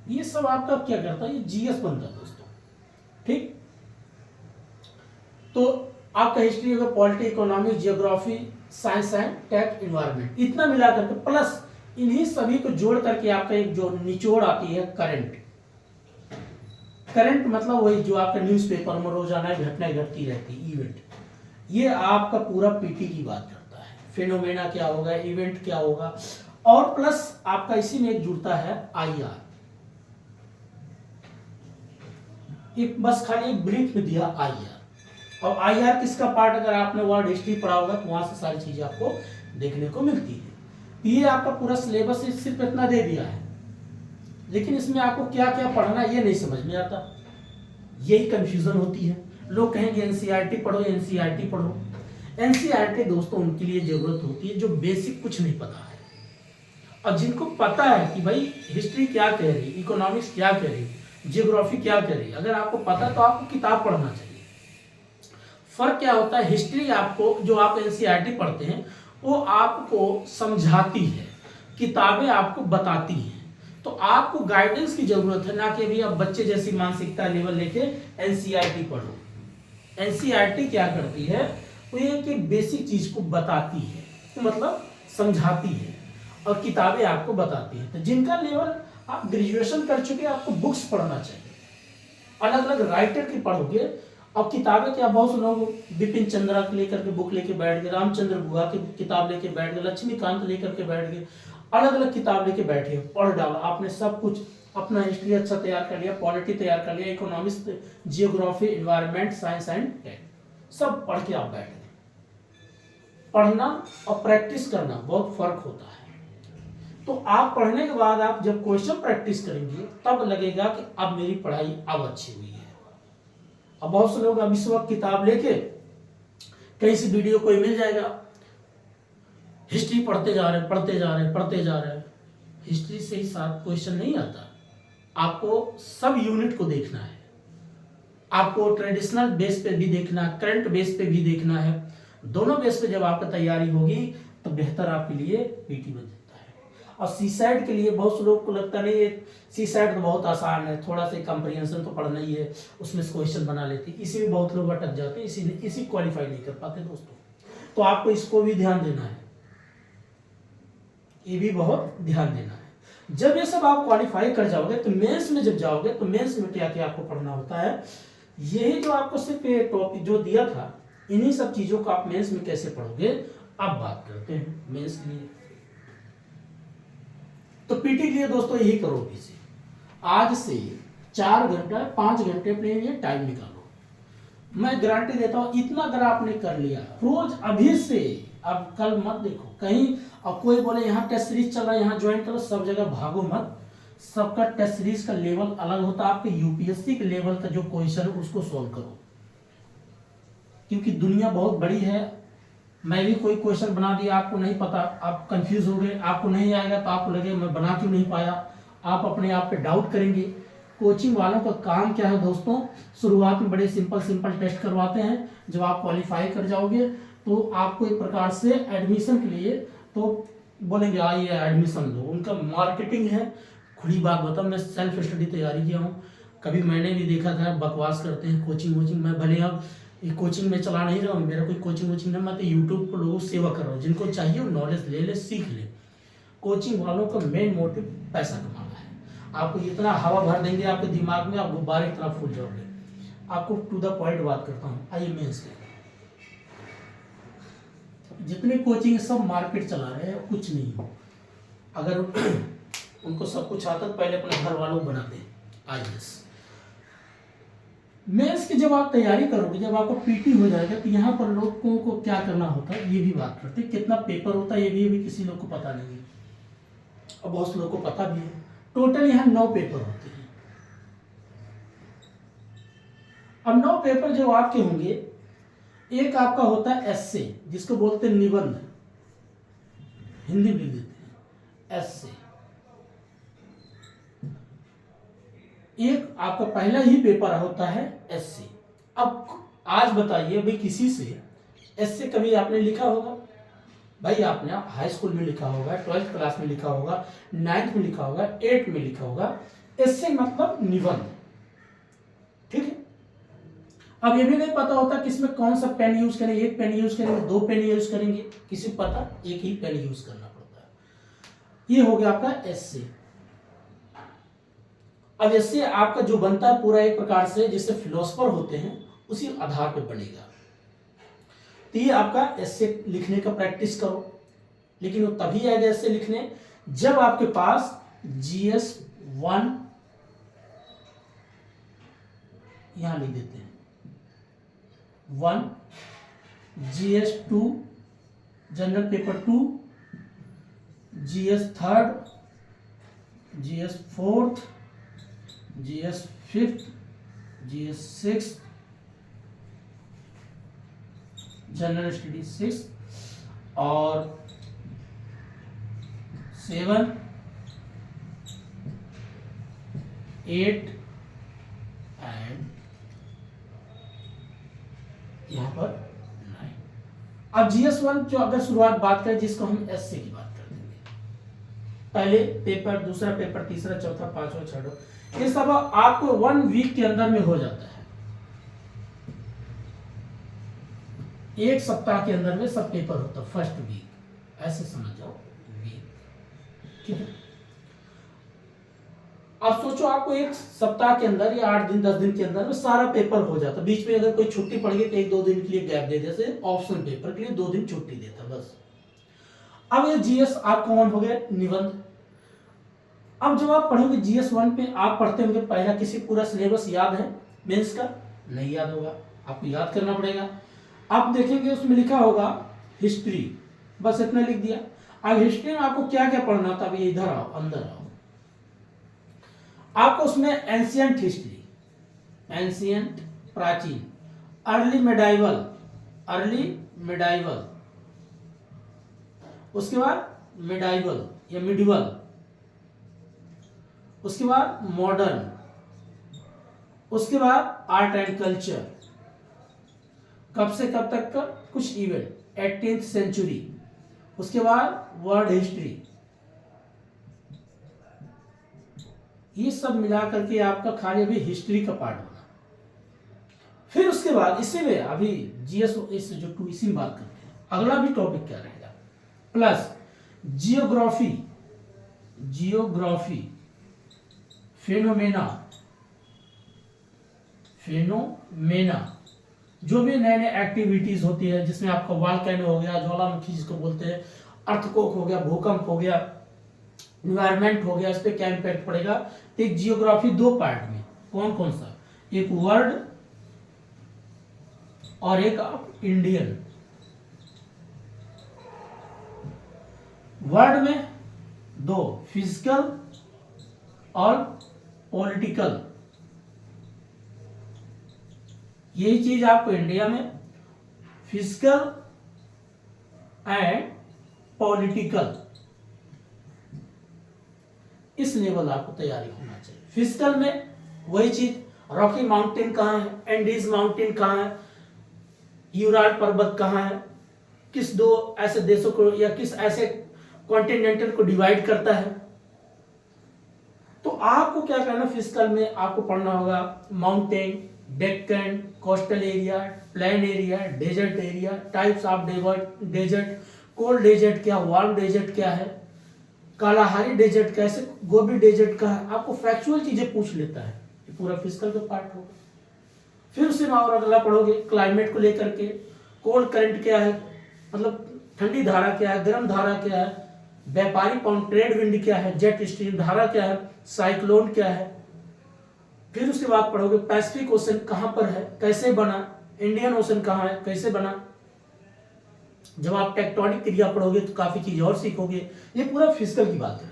ये सब आपका क्या करता है, ये जीएस बनता है दोस्तों, ठीक। तो आपका हिस्ट्री होगा, polity, economics, geography, science and tech, environment, इतना मिला करके प्लस इन्हीं सभी को जोड़ करके आपका एक जो निचोड़ आती है करंट। करंट मतलब वही जो आपका न्यूज़पेपर में रोजाना घटनाएं घटती रहती, इवेंट। ये आपका पूरा पीटी की बात करता है, फिनोमेना क्या होगा, इवेंट क्या होगा, और प्लस आपका इसी में एक जुड़ता है आईआर। एक बस खाली एक ब्रीफ में दिया आईआर, और आईआर किसका पार्ट, अगर आपने वर्ल्ड हिस्ट्री पढ़ा होगा तो वहां से सारी चीजें आपको देखने को मिलती है। ये आपका पूरा सिलेबस सिर्फ इतना दे दिया है, लेकिन इसमें आपको क्या क्या पढ़ना ये नहीं समझ में आता, यही कंफ्यूजन होती है। लोग कहेंगे एनसीईआरटी पढ़ो, एनसीईआरटी पढ़ो। एनसीईआरटी दोस्तों उनके लिए जरूरत होती है जो बेसिक कुछ नहीं पता है, और जिनको पता है कि भाई हिस्ट्री क्या कह रही, इकोनॉमिक्स क्या कह रही, जियोग्राफी क्या कह रही, अगर आपको पता तो आपको किताब पढ़ना चाहिए। फर्क क्या होता है, हिस्ट्री आपको जो आप एनसीईआरटी पढ़ते हैं वो आपको समझाती है, किताबें आपको बताती हैं, तो आपको गाइडेंस की जरूरत है, ना कि अभी आप बच्चे जैसी मानसिकता लेवल लेके एनसीईआरटी पढ़ो। एनसीईआरटी क्या करती है, वो एक बेसिक चीज को बताती है, तो मतलब समझाती है, और किताबें आपको बताती है। तो जिनका लेवल आप ग्रेजुएशन कर चुके हैं, आपको बुक्स पढ़ना चाहिए, अलग अलग राइटर की पढ़ोगे। और किताबें क्या, बहुत से लोग बिपिन चंद्रा लेकर के बुक लेके बैठ गए, रामचंद्र गुहा की किताब लेके बैठ गए, लक्ष्मीकांत लेकर के बैठ गए, अलग अलग किताब लेके बैठे हो, पढ़ डालो, आपने सब कुछ अपना हिस्ट्री अच्छा तैयार कर लिया, पॉलिटी तैयार कर लिया, economics, geography, environment, science and tech, सब पढ़ के आप बैठ गए। पढ़ना और प्रैक्टिस करना बहुत फर्क होता है। तो आप पढ़ने के बाद आप जब क्वेश्चन प्रैक्टिस करेंगे तब लगेगा कि अब मेरी पढ़ाई अब अच्छी हुई है। अब बहुत से लोग अब इस वक्त किताब लेके कहीं से वीडियो कोई मिल जाएगा, हिस्ट्री पढ़ते जा रहे पढ़ते जा रहे। हिस्ट्री से ही साथ क्वेश्चन नहीं आता, आपको सब यूनिट को देखना है, आपको ट्रेडिशनल बेस पे भी देखना है, करंट बेस पे भी देखना है। दोनों बेस पे जब आपका तैयारी होगी तो बेहतर आपके लिए पीटी बन जाता है। और सीसैट के लिए बहुत से लोग को लगता नहीं, सीसैट तो बहुत आसान है, थोड़ा सा कंप्रीहेंशन तो पढ़ना ही है, उसमें से क्वेश्चन बना लेते, इसी में बहुत लोग अटक जाते हैं, इसी क्वालिफाई नहीं कर पाते दोस्तों। तो आपको इसको भी ध्यान देना है, ये भी बहुत ध्यान देना है। जब ये सब आप क्वालिफाई कर जाओगे तो मेंस में जब जाओगे तो मेंस में क्या क्या आपको पढ़ना होता है, यही जो आपको सिर्फ ये टॉपिक जो दिया था, इन्हीं सब चीजों को आप मेंस में कैसे पढ़ोगे अब बात करते हैं मेंस के लिए। तो पीटी के लिए दोस्तों यही करो, पीछे आज से 4 घंटा 5 घंटे अपने लिए टाइम निकालो। मैं गारंटी देता हूं इतना अगर आपने कर लिया रोज अभी से, अब कल मत देखो कहीं और कोई बोले यहाँ टेस्ट सीरीज चल रहा है यहाँ ज्वाइन करो, सब जगह भागो मत। सबका टेस्ट सीरीज का लेवल अलग होता है, आपके यूपीएससी के लेवल का जो क्वेश्चन है उसको सोल्व करो, क्योंकि दुनिया बहुत बड़ी है। मैं भी कोई क्वेश्चन बना दिया, आपको नहीं पता, आप कंफ्यूज हो गए, आपको नहीं आएगा तो आपको लगे मैं बना क्यों नहीं पाया, आप अपने आप पे डाउट करेंगे। कोचिंग वालों का काम क्या है दोस्तों, शुरुआत में बड़े सिंपल टेस्ट करवाते हैं, जब आप क्वालिफाई कर जाओगे तो आपको एक प्रकार से एडमिशन के लिए तो बोलेंगे आइए एडमिशन दो, उनका मार्केटिंग है। खुली बात बताओ, मैं सेल्फ स्टडी तैयारी किया हूँ, कभी मैंने भी देखा था बकवास करते हैं कोचिंग वोचिंग। मैं भले अब ये कोचिंग में चला नहीं रहा हूँ, मेरा कोई कोचिंग वोचिंग नहीं, मैं तो यूट्यूब पर लोगों को सेवा कर रहा हूँ, जिनको चाहिए वो नॉलेज ले ले, सीख ले। कोचिंग वालों का मेन मोटिव पैसा कमाना है। आपको इतना हवा भर देंगे आपके दिमाग में, आप गुब्बारे की तरह फूल जाओगे। आपको टू द पॉइंट बात करता हूँ, आइए मेंस के जितने कोचिंग सब मार्केट चला रहे हैं कुछ नहीं हो। अगर उनको सब कुछ आता तो पहले अपने घर वालों को बनाते। आईएएस मेंस की जब आप तैयारी करोगे, जब आपको पीटी हो जाएगा तो यहाँ पर लोगों को क्या करना होता है ये भी बात करते हैं। कितना पेपर होता है ये भी किसी लोग को पता नहीं है, और बहुत से लोगों को पता भी है। टोटल यहाँ 9 पेपर होते हैं। अब 9 पेपर जो आपके होंगे, एक आपका होता है एस्से, जिसको बोलते हैं निबंध, हिंदी में लिख देते हैं एस्से। एक आपका पहला ही पेपर होता है एस्से। अब आज बताइए भाई, किसी से एस्से कभी आपने लिखा होगा? भाई आपने हाई स्कूल में लिखा होगा, 12th क्लास में लिखा होगा, 9th में लिखा होगा, 8th में लिखा होगा। एस्से मतलब निबंध, ठीक है। अब ये भी नहीं पता होता कि इसमें कौन सा पेन यूज करेंगे, 1 पेन यूज करेंगे, 2 पेन यूज करेंगे, किसी को पता, एक ही पेन यूज करना पड़ता है। ये हो गया आपका एस्से। अब एस्से आपका जो बनता है पूरा एक प्रकार से जिससे फिलोसफर होते हैं उसी आधार पर बनेगा। तो ये आपका एस्से लिखने का प्रैक्टिस करो, लेकिन वो तभी आएगा एस्से लिखने जब आपके पास GS 1 यहां लिख देते हैं 1, GS 2 general paper 2, GS 3rd, GS 4th, GS 5th, GS 6th, general study 6 और 7, 8 एंड यहाँ पर 9। अब GS 1 जो अगर शुरुआत बात करें, जिसको हम एस्से की बात कर देंगे, पहले पेपर, दूसरा पेपर, तीसरा, चौथा, पांचवा, छठा, ये सब आपको 1 वीक के अंदर में हो जाता है। 1 सप्ताह के अंदर में सब पेपर होता है, फर्स्ट वीक, ऐसे समझ जाओ वीक, ठीक है। अब सोचो आपको 1 सप्ताह के अंदर या 8 दिन 10 दिन के अंदर में सारा पेपर हो जाता। बीच में अगर कोई छुट्टी पड़ गई तो 1-2 दिन के लिए गैप दे देते, ऑप्शनल पेपर के लिए 2 दिन छुट्टी देता बस। अब ये जीएस आपका वन हो गया निबंध। अब जब आप पढ़ोगे जीएस 1 पे, आप पढ़ते होंगे पहला, किसी पूरा सिलेबस याद है मेंस का? नहीं याद होगा, आपको याद करना पड़ेगा। आप देखेंगे उसमें लिखा होगा हिस्ट्री, बस इतना लिख दिया। अब हिस्ट्री में आपको क्या क्या पढ़ना था? अभी इधर आओ, अंदर आओ। आपको उसमें एंशियंट हिस्ट्री, एंशियंट प्राचीन, अर्ली मेडाइवल, अर्ली मेडाइवल, उसके बाद मेडाइवल या मिडिवल, उसके बाद मॉडर्न, उसके बाद आर्ट एंड कल्चर, कब से कब तक का कुछ इवेंट, 18th सेंचुरी, उसके बाद वर्ल्ड हिस्ट्री। ये सब मिला करके आपका खाली अभी हिस्ट्री का पार्ट बना। फिर उसके बाद इसी में अभी जीएस इस जो 2 इसी में बात करते हैं। अगला भी टॉपिक क्या रहेगा? Plus geography, geography, phenomena, phenomena, जो भी नए नए एक्टिविटीज होती है जिसमें आपका वॉल्केनो हो गया, ज्वालामुखी जिसको बोलते हैं, अर्थक्वेक हो गया, भूकंप हो गया, इन्वायरमेंट हो गया, इस पे क्या इम्पैक्ट पड़ेगा। तो एक जियोग्राफी 2 पार्ट में, कौन कौन सा? एक वर्ल्ड और एक आप इंडियन। वर्ल्ड में 2, फिजिकल और पॉलिटिकल। यही चीज आपको इंडिया में फिजिकल एंड पॉलिटिकल, इस लेवल आपको तैयारी होना चाहिए। फिजिकल में वही चीज, रॉकी माउंटेन कहाँ है, एंडीज माउंटेन कहाँ है, यूराल पर्वत कहाँ है, किस 2 ऐसे देशों को या किस ऐसे कॉन्टिनेंटल को डिवाइड करता है। तो आपको क्या करना, फिजिकल में आपको पढ़ना होगा mountain, Deccan, coastal area, plain area, desert area, types of desert, cold desert क्या, वार्म डेजर्ट क्या है, कालाहारी डेजर्ट कैसे, गोबी डेजर्ट का है। आपको फैक्चुअल चीजें पूछ लेता है, ये पूरा फिजिकल का पार्ट होगा। फिर उससे और अगला पढ़ोगे क्लाइमेट को लेकर के, कोल्ड करंट क्या है, मतलब ठंडी धारा क्या है, गर्म धारा क्या है, व्यापारी पाउंड ट्रेड विंड क्या है, जेट स्ट्रीम धारा क्या है, साइक्लोन क्या है। फिर उसके बाद पढ़ोगे पैसिफिक ओशन कहां पर है, कैसे बना, इंडियन ओशन कहां है, कैसे बना। जब आप टेक्टोनिक क्रिया पढ़ोगे तो काफी चीज और सीखोगे। ये पूरा फिजिकल की बात है।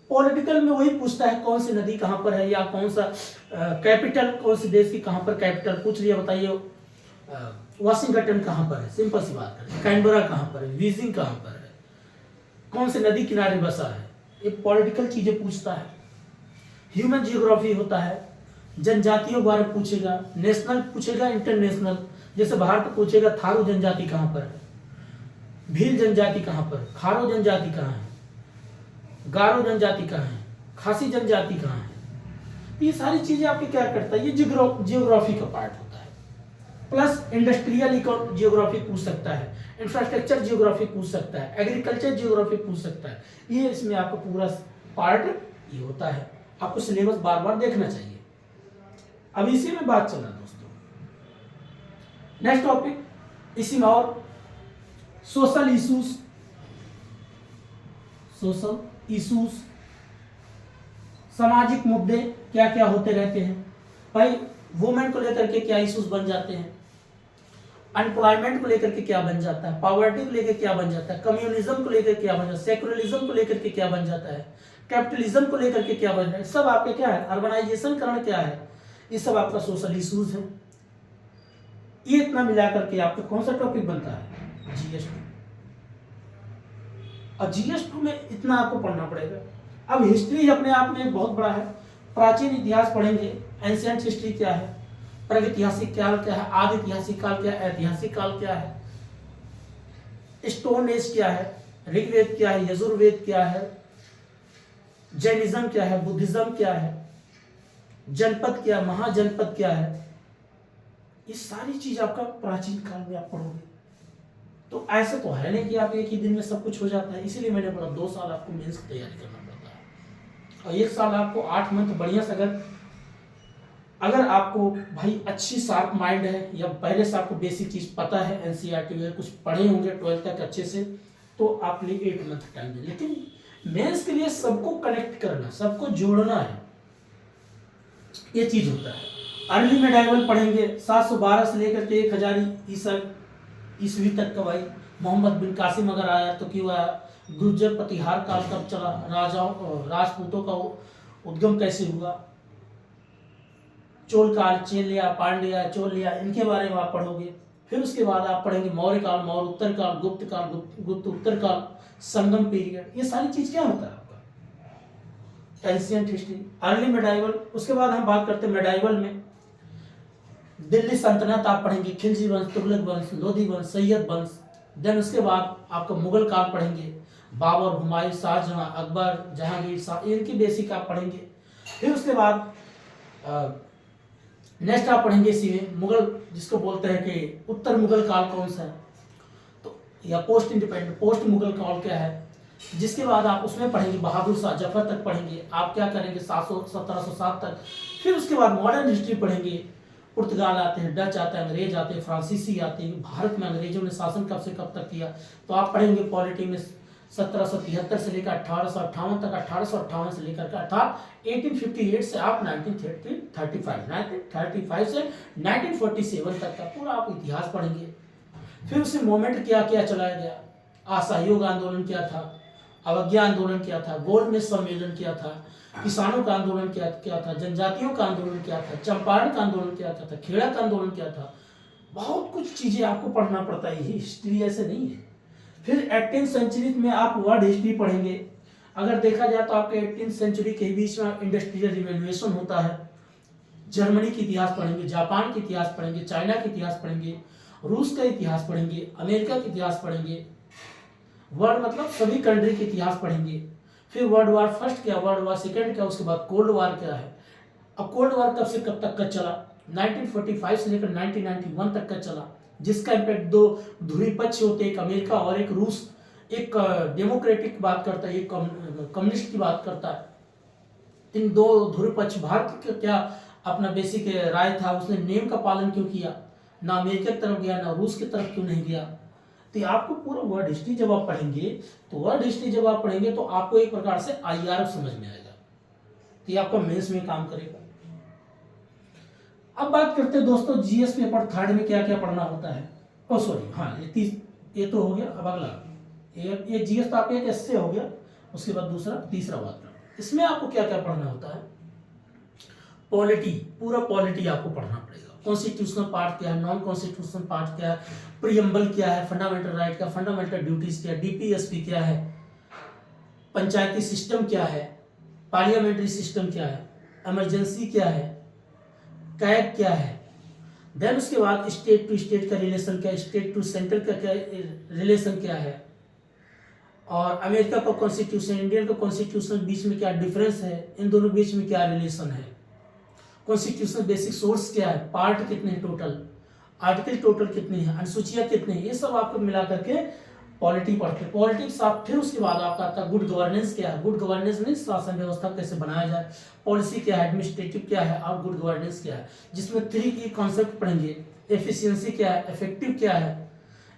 पॉलिटिकल में वही पूछता है कौन सी नदी कहां पर है, या कौन सा कैपिटल, कौन से देश की कहां पर कैपिटल पूछ लिया, बताइए वाशिंगटन कहां पर है, सिंपल सी बात है। कैनबरा कहां पर है, बीजिंग कहां पर है, कौन से नदी किनारे बसा है, ये पॉलिटिकल चीजें पूछता है। ह्यूमन जियोग्राफी होता है, जनजातियों के बारे में पूछेगा, नेशनल पूछेगा, इंटरनेशनल, जैसे भारत पूछेगा थारू जनजाति कहां पर है, भील जनजाति कहां पर है, खारो जनजाति कहां है, गारो जनजाति कहां है, खासी जनजाति कहां है। ये सारी चीजें आपकी क्या करता है, ये जियोग्राफी का पार्ट होता है। प्लस इंडस्ट्रियल जियोग्राफी पूछ सकता है, इंफ्रास्ट्रक्चर जियोग्राफी पूछ सकता है, एग्रीकल्चर जियोग्राफी पूछ सकता है। ये इसमें आपका पूरा पार्ट ये होता है। आपको सिलेबस बार बार देखना चाहिए। अब इसी में बात चला दोस्तों, नेक्स्ट टॉपिक इसी में और सोशल इश्यूज, सोशल इश्यूज, सामाजिक मुद्दे क्या क्या होते रहते हैं भाई। वुमेन को लेकर के क्या इश्यूज बन जाते हैं, अनएम्प्लॉयमेंट को लेकर के क्या बन जाता है, पॉवर्टी को लेकर क्या बन जाता है, कम्युनिज्म को लेकर क्या बन जाता है, सेक्युलरिज्म को लेकर के क्या बन जाता है, कैपिटलिज्म को लेकर के क्या बन जाता है। सब आपके क्या है, अर्बनाइजेशन कारण क्या है, ये सब आपका सोशल इश्यूज है। ये इतना मिला करके आपका कौन सा टॉपिक बनता है, जीएस2। और जीएस2 में इतना आपको पढ़ना पड़ेगा। अब हिस्ट्री अपने आप में बहुत बड़ा है। प्राचीन इतिहास पढ़ेंगे, एंशिएंट हिस्ट्री क्या है, प्रागैतिहासिक काल क्या है, आदि ऐतिहासिक काल क्या है, ऐतिहासिक काल क्या है, स्टोन एज क्या है, ऋग्वेद क्या है, यजुर्वेद क्या है, जैनिज्म क्या है, बुद्धिज्म क्या है, जनपद क्या, महाजनपद क्या है। ये सारी चीज आपका प्राचीन काल में आप पढ़ोगे। तो ऐसे तो है नहीं कि आप एक ही दिन में सब कुछ हो जाता है। इसीलिए मैंने बोला 2 साल आपको मेंस की तैयारी करना पड़ता है, और 1 साल आपको 8 मंथ बढ़िया से अगर आपको भाई अच्छी शार्प माइंड है, या पहले से आपको बेसिक चीज पता है, एनसीईआरटी में कुछ पढ़े होंगे 12th तक अच्छे से, तो आपके लिए 8 मंथ टाइम है। लेकिन मेंस के लिए सबको कनेक्ट करना, सबको जोड़ना है, ये चीज होता है। अर्ली मेडाइवल पढ़ेंगे 712 से लेकर के 1000 ईस्वी तक का। भाई मोहम्मद बिन कासिम अगर आया तो क्यों आया, गुर्जर प्रतिहार काल कब चला, राजाओं राजपूतों का उद्गम कैसे हुआ, चोल काल, चेलिया, पांड्या, चोलिया, इनके बारे में आप पढ़ोगे। फिर उसके बाद आप पढ़ेंगे मौर्य काल, मौर्य उत्तर काल, गुप्त काल, गुप्त उत्तर काल, संगम पीरियड। ये सारी चीज क्या होता है आपका एंशिएंट हिस्ट्री, अर्ली मेडाइवल। उसके बाद हम बात करते हैं मेडाइवल में दिल्ली सल्तनत आप पढ़ेंगे, खिलजी वंश, तुगलक वंश, लोधी वंश, सैयद वंश। देन उसके बाद आपका मुगल काल पढ़ेंगे, बाबर, हुमायूं, शाहजहां, अकबर, जहांगीर, इनकी बेसिक आप पढ़ेंगे। फिर उसके बाद नेक्स्ट आप पढ़ेंगे इसी में मुगल, जिसको बोलते हैं कि उत्तर मुगल काल कौन सा है, तो या पोस्ट इंडिपेंडेंट, पोस्ट मुगल काल क्या है। जिसके बाद आप उसमें पढ़ेंगे बहादुर शाह जफर तक पढ़ेंगे। आप क्या करेंगे 1707 तक। फिर उसके बाद मॉडर्न हिस्ट्री पढ़ेंगे, पुर्तगाल आते हैं, डच आते हैं, अंग्रेज आते हैं, फ्रांसीसी आते हैं, भारत में अंग्रेजों ने शासन कब से कब तक किया। तो आप पढ़ेंगे पॉलिटी में 1773 से लेकर 1858 तक, 1858 से लेकर के अर्थात 1858 से आप 1935 से 1947 तक का पूरा आप इतिहास पढ़ेंगे। फिर उससे मोमेंट क्या क्या चलाया गया, असहयोग आंदोलन क्या था, अवज्ञा आंदोलन क्या था, गोलमेज सम्मेलन क्या था, किसानों का आंदोलन क्या था, जनजातियों का आंदोलन क्या था, चंपारण का आंदोलन क्या था, खेड़ा का आंदोलन क्या था। बहुत कुछ चीजें आपको पढ़ना पड़ता है, हिस्ट्री ऐसे नहीं है। फिर 18th सेंचुरी में आप वर्ल्ड हिस्ट्री पढ़ेंगे। अगर देखा जाए तो आपके 18th सेंचुरी के बीच में इंडस्ट्रियल रिवॉल्यूशन होता है। जर्मनी का इतिहास पढ़ेंगे, जापान का इतिहास पढ़ेंगे, चाइना का इतिहास पढ़ेंगे, रूस का इतिहास पढ़ेंगे, अमेरिका का इतिहास पढ़ेंगे, वर्ल्ड मतलब सभी कंट्री के इतिहास पढ़ेंगे। फिर वर्ल्ड वार फर्स्ट क्या, वर्ल्ड वार सेकंड क्या, उसके बाद कोल्ड वार क्या है। अब कोल्ड वार कब से कब तक का चला, 1945 से लेकर 1991 तक का चला, जिसका इम्पैक्ट दो ध्रुवी पक्ष होते हैं, एक अमेरिका और एक रूस। एक डेमोक्रेटिक बात करता है, एक कम्युनिस्ट की बात करता है। इन दो ध्रुवी पक्ष, भारत का क्या अपना बेसिक राय था, उसने नियम का पालन क्यों किया, ना अमेरिका की तरफ गया ना रूस की तरफ क्यों नहीं गया। तो आपको पूरा वर्ल्ड हिस्ट्री जब आप पढ़ेंगे, तो वर्ल्ड हिस्ट्री जब आप पढ़ेंगे तो आपको एक प्रकार से IR समझ में आएगा, तो ये आपका मेंस में काम करेगा। अब बात करते हैं दोस्तों GS पेपर थर्ड में क्या क्या पढ़ना होता है। ओ सॉरी, हाँ ये तो हो गया। अब अगला ये GS तो आपका एक ऐसे हो गया। उसके बाद तीसरा बात करना, इसमें आपको क्या क्या पढ़ना होता है। पॉलिटी, पूरा पॉलिटी आपको पढ़ना पड़ेगा। कॉन्स्टिट्यूशनल पार्ट क्या है, नॉन कॉन्स्टिट्यूशनल पार्ट क्या है, प्रीएम्बल क्या है, फंडामेंटल राइट का, फंडामेंटल ड्यूटीज क्या है, DPSP क्या है, पंचायती सिस्टम क्या है, पार्लियामेंट्री सिस्टम क्या है, इमरजेंसी क्या है, कैग क्या है। देन उसके बाद स्टेट टू स्टेट का रिलेशन क्या है, स्टेट टू सेंट्रल का क्या रिलेशन क्या है, और अमेरिका का कॉन्स्टिट्यूशन, इंडियन का कॉन्स्टिट्यूशन बीच में क्या डिफरेंस है, इन दोनों बीच में क्या रिलेशन है, कॉन्स्टिट्यूशनल बेसिक सोर्स क्या है, पार्ट कितने हैं टोटल, आर्टिकल टोटल कितने हैं, अनुसूचियां कितने हैं, ये सब आपको मिला करके पॉलिटी पढ़ते हैं। पॉलिटिक्स आप, फिर उसके बाद आपका आता है गुड गवर्नेंस क्या है। गुड गवर्नेंस में शासन व्यवस्था कैसे बनाया जाए, पॉलिसी क्या है, एडमिनिस्ट्रेटिव क्या है, और गुड गवर्नेंस क्या है, जिसमें 3 की कॉन्सेप्ट पढ़ेंगे। एफिशिएंसी क्या है, इफेक्टिव क्या है।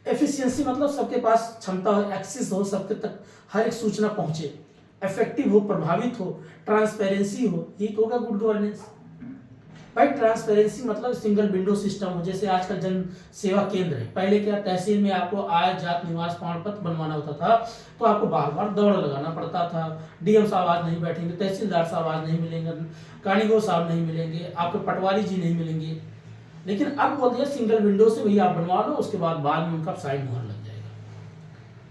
एफिशिएंसी मतलब सबके पास क्षमता हो, एक्सेस हो, सबके तक हर एक सूचना पहुंचे। इफेक्टिव हो, प्रभावित हो, ट्रांसपेरेंसी हो, ये तो होगा गुड गवर्नेंस। भाई ट्रांसपेरेंसी मतलब सिंगल विंडो सिस्टम हो, जैसे आजकल जन सेवा केंद्र है। पहले क्या तहसील में आपको आय जात निवास प्रमाण पत्र बनवाना होता था, तो आपको बार बार दौड़ लगाना पड़ता था। DM साहब आज नहीं बैठेंगे, तहसीलदार साहब आज नहीं मिलेंगे, कानीगो साहब नहीं मिलेंगे, आपके पटवारी जी नहीं मिलेंगे। लेकिन अब बोल दिया सिंगल विंडो से भैया आप बनवा लो, उसके बाद में उनका साइन मोहर लग जाएगा।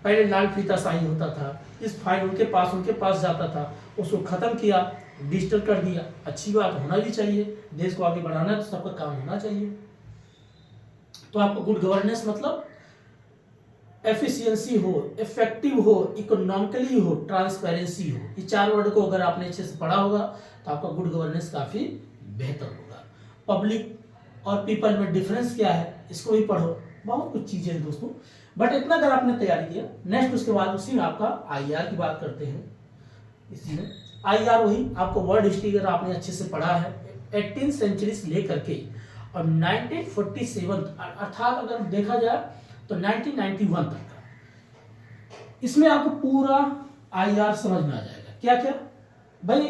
पहले लाल फीता साइन होता था, इस फाइल उनके पास जाता था, उसको खत्म किया, डिजिटल कर दिया। अच्छी बात, होना भी चाहिए, देश को आगे बढ़ाना है तो सबका काम होना चाहिए। तो आपको गुड गवर्नेंस मतलब एफिशिएंसी हो, इफेक्टिव हो, इकोनॉमिकली हो, ट्रांसपेरेंसी हो। ये 4 वर्ड को अगर आपने अच्छे से पढ़ा होगा तो आपका गुड गवर्नेंस काफी बेहतर होगा। पब्लिक और पीपल में डिफरेंस क्या है, इसको भी पढ़ो। बहुत कुछ चीजें हैं दोस्तों, बट इतना अगर आपने तैयारी किया, नेक्स्ट उसके बाद उसी में आपका IR की बात करते हैं। इसी में IR वही आपको वर्ल्ड हिस्ट्री अगर आपने अच्छे से पढ़ा है 18th सेंचुरी से लेकर के और 1947 अर्थात अगर देखा जाए तो 1991 तक का इसमें आपको पूरा आईआर समझ में आ जाएगा। क्या क्या भाई,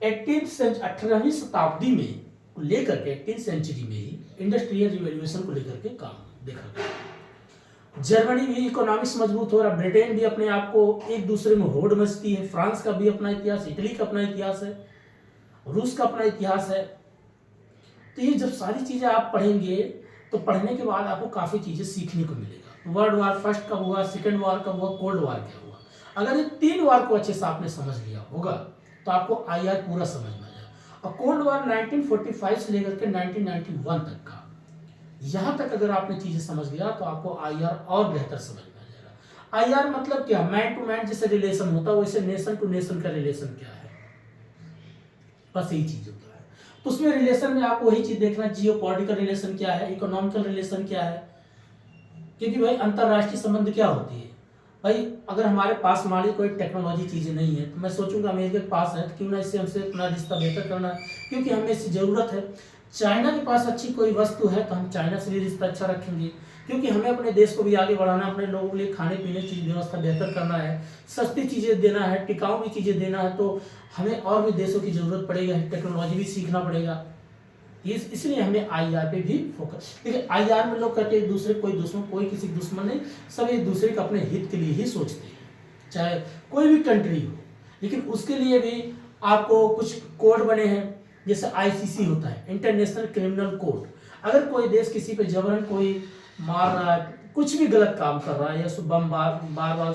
18वीं शताब्दी में लेकर के 18th सेंचुरी में ही इंडस्ट्रियल रिवॉल्यूशन को लेकर के काम देखा गया। जर्मनी भी इकोनॉमिक्स मजबूत हो रहा, ब्रिटेन भी अपने आप को एक दूसरे में होड़ मचती है, फ्रांस का भी अपना इतिहास, इटली का अपना इतिहास है, रूस का अपना इतिहास है। तो ये जब सारी चीजें आप पढ़ेंगे तो पढ़ने के बाद आपको काफी चीजें सीखने को मिलेगा। वर्ल्ड वॉर फर्स्ट कब हुआ, सेकेंड वॉर कब हुआ, कोल्ड वॉर क्या हुआ। अगर ये 3 वॉर को अच्छे से आपने समझ लिया होगा तो आपको आईआर पूरा समझ में आ जाएगा। और कोल्ड वॉर 1945 से लेकर के 1991 तक का, यहां तक अगर आपने चीजें समझ लिया तो आपको आईआर और बेहतर समझ में आ जाएगा। आईआर मतलब क्या, मैन टू मैन जैसे रिलेशन होता है वैसे नेशन टू नेशन का रिलेशन क्या है, बस यही चीज होता है। तो उसमें रिलेशन में आपको वही चीज देखना, जियो पॉलिटिकल रिलेशन क्या है, इकोनॉमिकल रिलेशन क्या है। क्योंकि भाई अंतरराष्ट्रीय संबंध क्या होती है भाई, अगर हमारे पास हमारी कोई टेक्नोलॉजी चीजें नहीं है तो मैं सोचूंगा अमेरिका के पास है तो क्यों ना इससे हमसे अपना रिश्ता बेहतर करना है, क्योंकि हमें इसकी जरूरत है। चाइना के पास अच्छी कोई वस्तु है तो हम चाइना से भी रिश्ता अच्छा रखेंगे, क्योंकि हमें अपने देश को भी आगे बढ़ाना, अपने लोगों के लिए खाने पीने की व्यवस्था बेहतर करना है, सस्ती चीजें देना है, टिकाऊ भी चीजें देना है। तो हमें और भी देशों की जरूरत पड़ेगा, टेक्नोलॉजी भी सीखना पड़ेगा। इसलिए हमें आईआर पे भी फोकस। देखिए आईआर में लोग कहते हैं एक दूसरे कोई दुश्मन, कोई किसी दुश्मन नहीं, सब एक दूसरे के अपने हित के लिए ही सोचते हैं, चाहे कोई भी कंट्री हो। लेकिन उसके लिए भी आपको कुछ कोड बने हैं, जैसे आईसीसी होता है, इंटरनेशनल क्रिमिनल कोड। अगर कोई देश किसी पे जबरन कोई मार रहा है, कुछ भी गलत काम कर रहा है, या बम बार बार,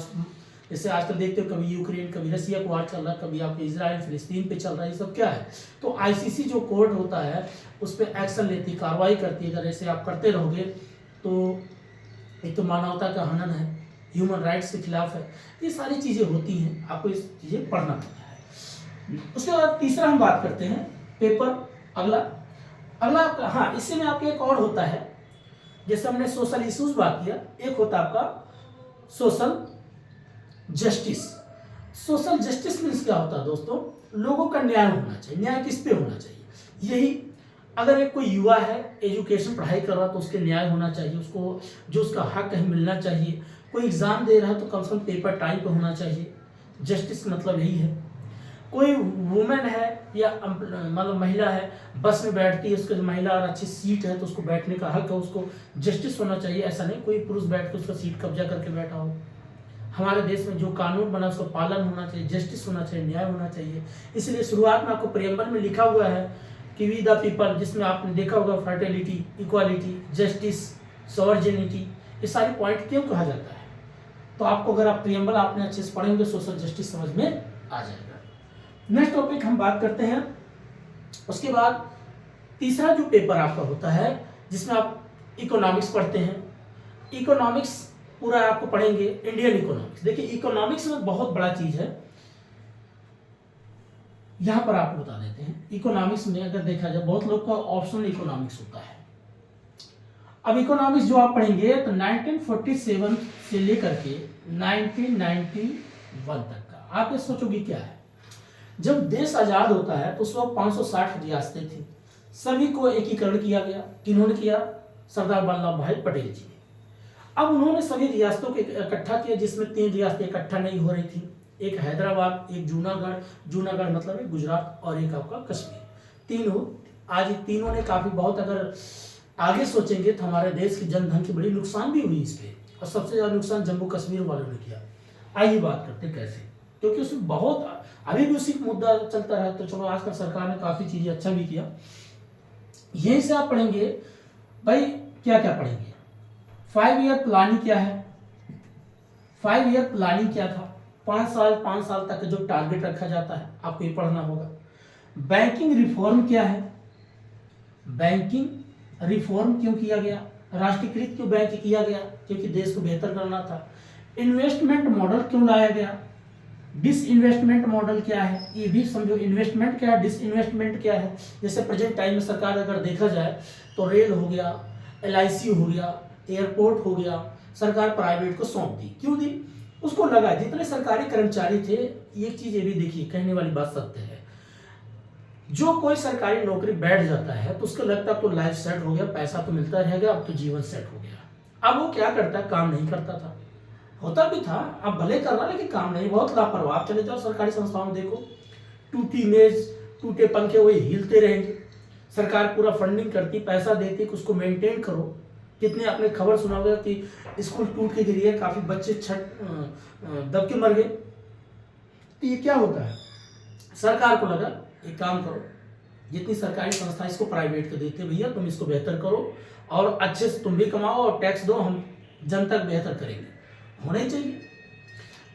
जैसे आजकल देखते हो कभी यूक्रेन कभी रसिया को वार चल रहा है, कभी आपके इजराइल फिलिस्तीन पे चल रहा है, ये सब क्या है। तो आईसीसी जो कोर्ट होता है उस पर एक्शन लेती, कार्रवाई करती है। अगर ऐसे आप करते रहोगे तो एक तो मानवता का हनन है, ह्यूमन राइट्स के खिलाफ है, ये सारी चीज़ें होती हैं, आपको इस चीज़ें पढ़ना पड़ता है। उसके बाद तीसरा हम बात करते हैं पेपर, अगला हाँ, इससे में आपके एक और होता है, जैसे हमने सोशल इश्यूज बात किया, एक होता है आपका social justice. Social justice means क्या होता है दोस्तों, लोगों का न्याय होना चाहिए। न्याय किस पे होना चाहिए, यही अगर एक कोई युवा है एजुकेशन पढ़ाई कर रहा है तो उसके न्याय होना चाहिए, उसको जो उसका हक है मिलना चाहिए। कोई एग्जाम दे रहा है तो कम से कम पेपर टाइम पे होना चाहिए। जस्टिस मतलब यही है। कोई वुमेन है या मतलब महिला है, बस में बैठती है, उसके महिला और अच्छी सीट है तो उसको बैठने का हक है, उसको जस्टिस होना चाहिए। ऐसा नहीं कोई पुरुष बैठ के उसका सीट कब्जा करके बैठा हो। हमारे देश में जो कानून बना उसका पालन होना चाहिए, जस्टिस होना चाहिए, न्याय होना चाहिए। इसलिए शुरुआत में आपको प्रियम्बल में लिखा हुआ है कि वी द पीपल, जिसमें आपने देखा होगा फर्टिलिटी, इक्वालिटी, जस्टिस, सॉवर्जिनिटी, ये सारे पॉइंट क्यों कहा जाता है। तो आपको अगर आप प्रियम्बल आपने अच्छे से पढ़ेंगे सोशल जस्टिस समझ में आ जाएगा। नेक्स्ट टॉपिक हम बात करते हैं। उसके बाद तीसरा जो पेपर आपका होता है जिसमें आप इकोनॉमिक्स पढ़ते हैं। इकोनॉमिक्स पूरा आपको पढ़ेंगे, इंडियन इकोनॉमिक्स। देखिए इकोनॉमिक्स में बहुत बड़ा चीज है, यहां पर आपको बता देते हैं। इकोनॉमिक्स में अगर देखा जाए बहुत लोग का ऑप्शनल इकोनॉमिक्स होता है। अब इकोनॉमिक्स जो आप पढ़ेंगे तो 1947 से लेकर के 1991 तक का, आप ये सोचोगे क्या है। जब देश आजाद होता है तो उस वक्त 560 रियासतें थी, सभी को एकीकरण किया गया। किन्होंने किया, सरदार वल्लभ भाई पटेल जी ने। अब उन्होंने सभी रियासतों को इकट्ठा किया, जिसमें 3 रियासतें इकट्ठा नहीं हो रही थी, एक हैदराबाद, एक जूनागढ़ मतलब है गुजरात, और एक आपका कश्मीर। तीनों आज तीनों ने काफी बहुत, अगर आगे सोचेंगे तो हमारे देश की जनधन की बड़ी नुकसान भी हुई इस पे, और सबसे ज्यादा नुकसान जम्मू कश्मीर वालों ने किया। आइए बात करते कैसे, क्योंकि उसमें बहुत अभी भी उसी मुद्दा चलता है। तो चलो आजकल सरकार ने काफी चीजें अच्छा भी किया। यहीं से आप पढ़ेंगे भाई, क्या क्या पढ़ेंगे। 5 ईयर प्लानिंग क्या है, 5 ईयर प्लानिंग क्या था, 5 साल तक जो टारगेट रखा जाता है आपको ये पढ़ना होगा। बैंकिंग रिफॉर्म क्या है, बैंकिंग रिफॉर्म क्यों किया गया, राष्ट्रीयकृत क्यों बैंक किया गया, क्योंकि देश को बेहतर करना था। इन्वेस्टमेंट मॉडल क्यों लाया गया, डिसइन्वेस्टमेंट मॉडल क्या है, ये भी समझो। इन्वेस्टमेंट क्या है, डिसइन्वेस्टमेंट क्या है। जैसे प्रेजेंट टाइम में सरकार अगर देखा जाए तो रेल हो गया, LIC हो गया, एयरपोर्ट हो गया, सरकार प्राइवेट को सौंप दी। क्यों दी, उसको लगा जितने सरकारी कर्मचारी थे, एक चीज ये भी देखिए, कहने वाली बात सत्य है, जो कोई सरकारी नौकरी बैठ जाता है तो उसको लगता है तो लाइफ सेट हो गया, पैसा तो मिलता रहेगा, अब तो जीवन सेट हो गया। अब वो क्या करता, काम नहीं करता था। होता भी था, अब भले कर रहा लेकिन काम नहीं, बहुत लापरवाह। आप चले जाओ सरकारी संस्थाओं में देखो, टूटी मेज टूटे पंखे वही हिलते रहेंगे। सरकार पूरा फंडिंग करती, पैसा देती कि उसको मेंटेन करो। कितने आपने खबर सुना होगा कि स्कूल टूट के गिरी है, काफी बच्चे दब के मर गए। तो ये क्या होता है, सरकार को लगा एक काम करो, जितनी सरकारी संस्था इसको प्राइवेट को देते भैया तुम इसको बेहतर करो और अच्छे से तुम भी कमाओ और टैक्स दो, हम जनता को बेहतर करेंगे, होना ही चाहिए।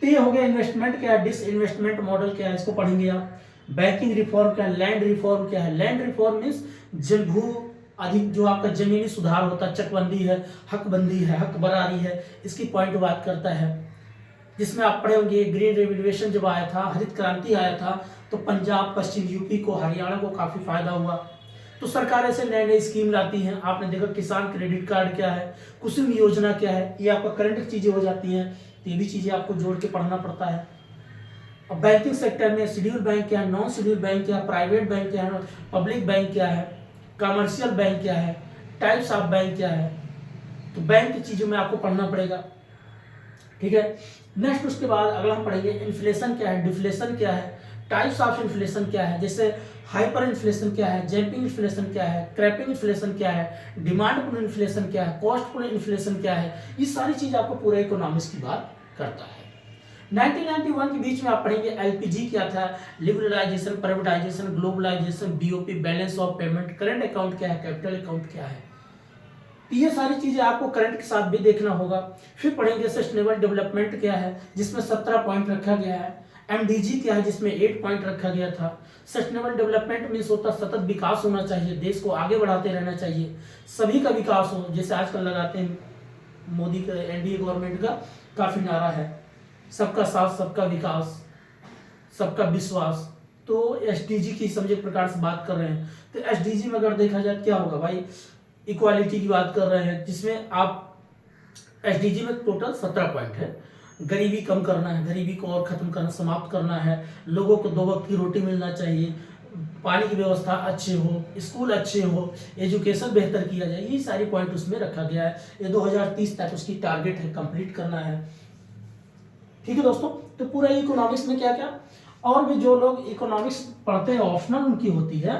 तो ये हो गया इन्वेस्टमेंट क्या है, डिस इन्वेस्टमेंट मॉडल क्या है, इसको पढ़ेंगे आप। बैंकिंग रिफॉर्म क्या है, लैंड रिफॉर्म क्या है। लैंड रिफॉर्म मीन्स भू अधिक जो आपका जमीनी सुधार होता है, चकबंदी है, हकबंदी है, हक बरारी है, इसकी पॉइंट बात करता है। जिसमें आप पढ़े होंगे ग्रीन रेवोल्यूशन जब आया था, हरित क्रांति आया था, तो पंजाब, पश्चिम यूपी को, हरियाणा को काफी फायदा हुआ। तो सरकार ऐसे नए नए स्कीम लाती हैं। आपने देखा किसान क्रेडिट कार्ड क्या है, कुसुम योजना क्या है, ये आपका करंट चीजें हो जाती हैं। तो ये भी चीजें आपको जोड़ के पढ़ना पड़ता है। अब बैंकिंग सेक्टर में शेड्यूल बैंक क्या है, नॉन शेड्यूल बैंक क्या है, प्राइवेट बैंक क्या है, पब्लिक बैंक क्या है, कमर्शियल बैंक क्या है, टाइप्स ऑफ बैंक क्या है। तो बैंक की चीजों में आपको पढ़ना पड़ेगा, ठीक है। नेक्स्ट उसके बाद अगला हम पढ़ेंगे इन्फ्लेशन क्या है, डिफ्लेशन क्या है, टाइप्स ऑफ इन्फ्लेशन क्या है, जैसे हाइपर इन्फ्लेशन क्या है, जंपिंग इन्फ्लेशन क्या है, क्रैपिंग इन्फ्लेशन क्या है, डिमांड पुल इन्फ्लेशन क्या है, कॉस्ट पुल इन्फ्लेशन क्या है। ये सारी चीज आपको पूरे इकोनॉमिक्स की बात करता है। 1991 के बीच में आप पढ़ेंगे एलपीजी क्या था, liberalisation, privatisation, globalisation, BOP, balance of payment, current account क्या है, कैपिटल अकाउंट क्या है। ये सारी चीजें आपको करंट के साथ भी देखना होगा। फिर पढ़ेंगे सस्टेनेबल डेवलपमेंट क्या है, जिसमें 17 पॉइंट रखा गया है। एमडीजी क्या है, जिसमें 8 पॉइंट रखा गया था। सस्टेनेबल डेवलपमेंट मीन्स होता सतत विकास होना चाहिए, देश को आगे बढ़ाते रहना चाहिए, सभी का विकास हो। जैसे आजकल लगाते हैं मोदी का, एनडीए गवर्नमेंट का काफी नारा है, सबका साथ सबका विकास सबका विश्वास। तो एसडीजी की समझे प्रकार से बात कर रहे हैं। तो एसडीजी में अगर देखा जाए क्या होगा भाई, इक्वालिटी की बात कर रहे हैं, जिसमें आप एसडीजी में टोटल 17 पॉइंट है। गरीबी कम करना है, गरीबी को और खत्म करना, समाप्त करना है, लोगों को 2 वक्त की रोटी मिलना चाहिए, पानी की व्यवस्था अच्छी हो, स्कूल अच्छे हो, एजुकेशन बेहतर किया जाए, ये सारी पॉइंट उसमें रखा गया है। ये 2030 तक उसकी टारगेट है, कंप्लीट करना है, ठीक है दोस्तों। तो पूरा इकोनॉमिक्स में क्या क्या, और भी जो लोग इकोनॉमिक्स पढ़ते हैं ऑप्शनल उनकी होती है,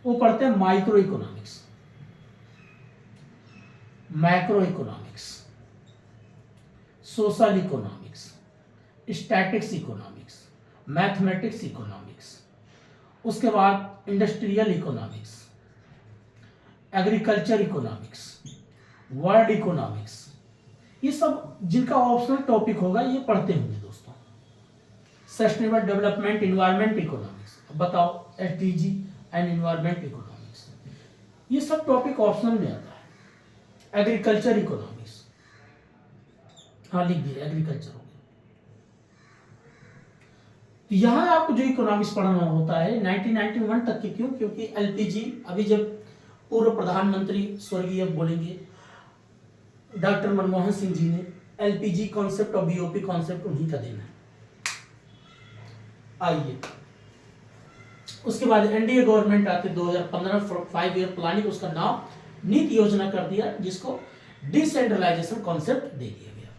वो पढ़ते हैं micro economics, macro economics, social economics, statics economics, mathematics economics, उसके बाद industrial economics, agriculture economics, world economics. ये सब जिनका ऑप्शनल टॉपिक होगा ये पढ़ते होंगे दोस्तों। सस्टेनेबल डेवलपमेंट, एनवायरमेंट इकोनॉमिक्स, बताओ एसडीजी एंड एनवायरमेंट इकोनॉमिक्स, ये सब टॉपिक ऑप्शनल में आता है। एग्रीकल्चर इकोनॉमिक्स, हाँ लिख दिया, एग्रीकल्चर हो गया। तो यहां आपको जो इकोनॉमिक्स पढ़ना होता है 1991 तक की, क्यों, क्योंकि एलपीजी अभी जब पूर्व प्रधानमंत्री स्वर्गीय बोलेंगे डॉक्टर मनमोहन सिंह जी ने एलपीजी कॉन्सेप्ट और बीओपी कॉन्सेप्ट उन्हीं का देना है। आइए उसके बाद एनडीए गवर्नमेंट आते 2015 5 ईयर प्लानिंग, उसका नाम नीति योजना कर दिया, जिसको डिसेंट्रलाइजेशन कॉन्सेप्ट दे दिया गया।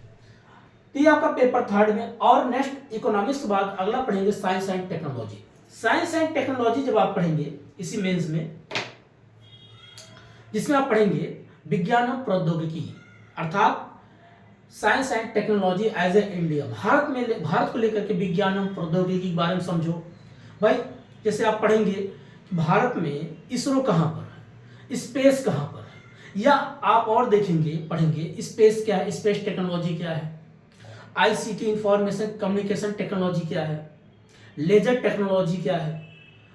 तो ये आपका पेपर 3rd में। और नेक्स्ट इकोनॉमिक्स के बाद अगला पढ़ेंगे science and technology. Science and technology जब आप पढ़ेंगे इसी मेंस में, जिसमें आप पढ़ेंगे विज्ञान और प्रौद्योगिकी, अर्थात science and technology as a India, Bharat को लेकर के विज्ञान और प्रौद्योगिकी के बारे में समझो भाई। जैसे आप पढ़ेंगे भारत में इसरो कहां पर है, स्पेस कहां पर है, या आप और देखेंगे पढ़ेंगे स्पेस क्या है, स्पेस टेक्नोलॉजी क्या है, आईसीटी इंफॉर्मेशन कम्युनिकेशन टेक्नोलॉजी क्या है, लेजर टेक्नोलॉजी क्या है,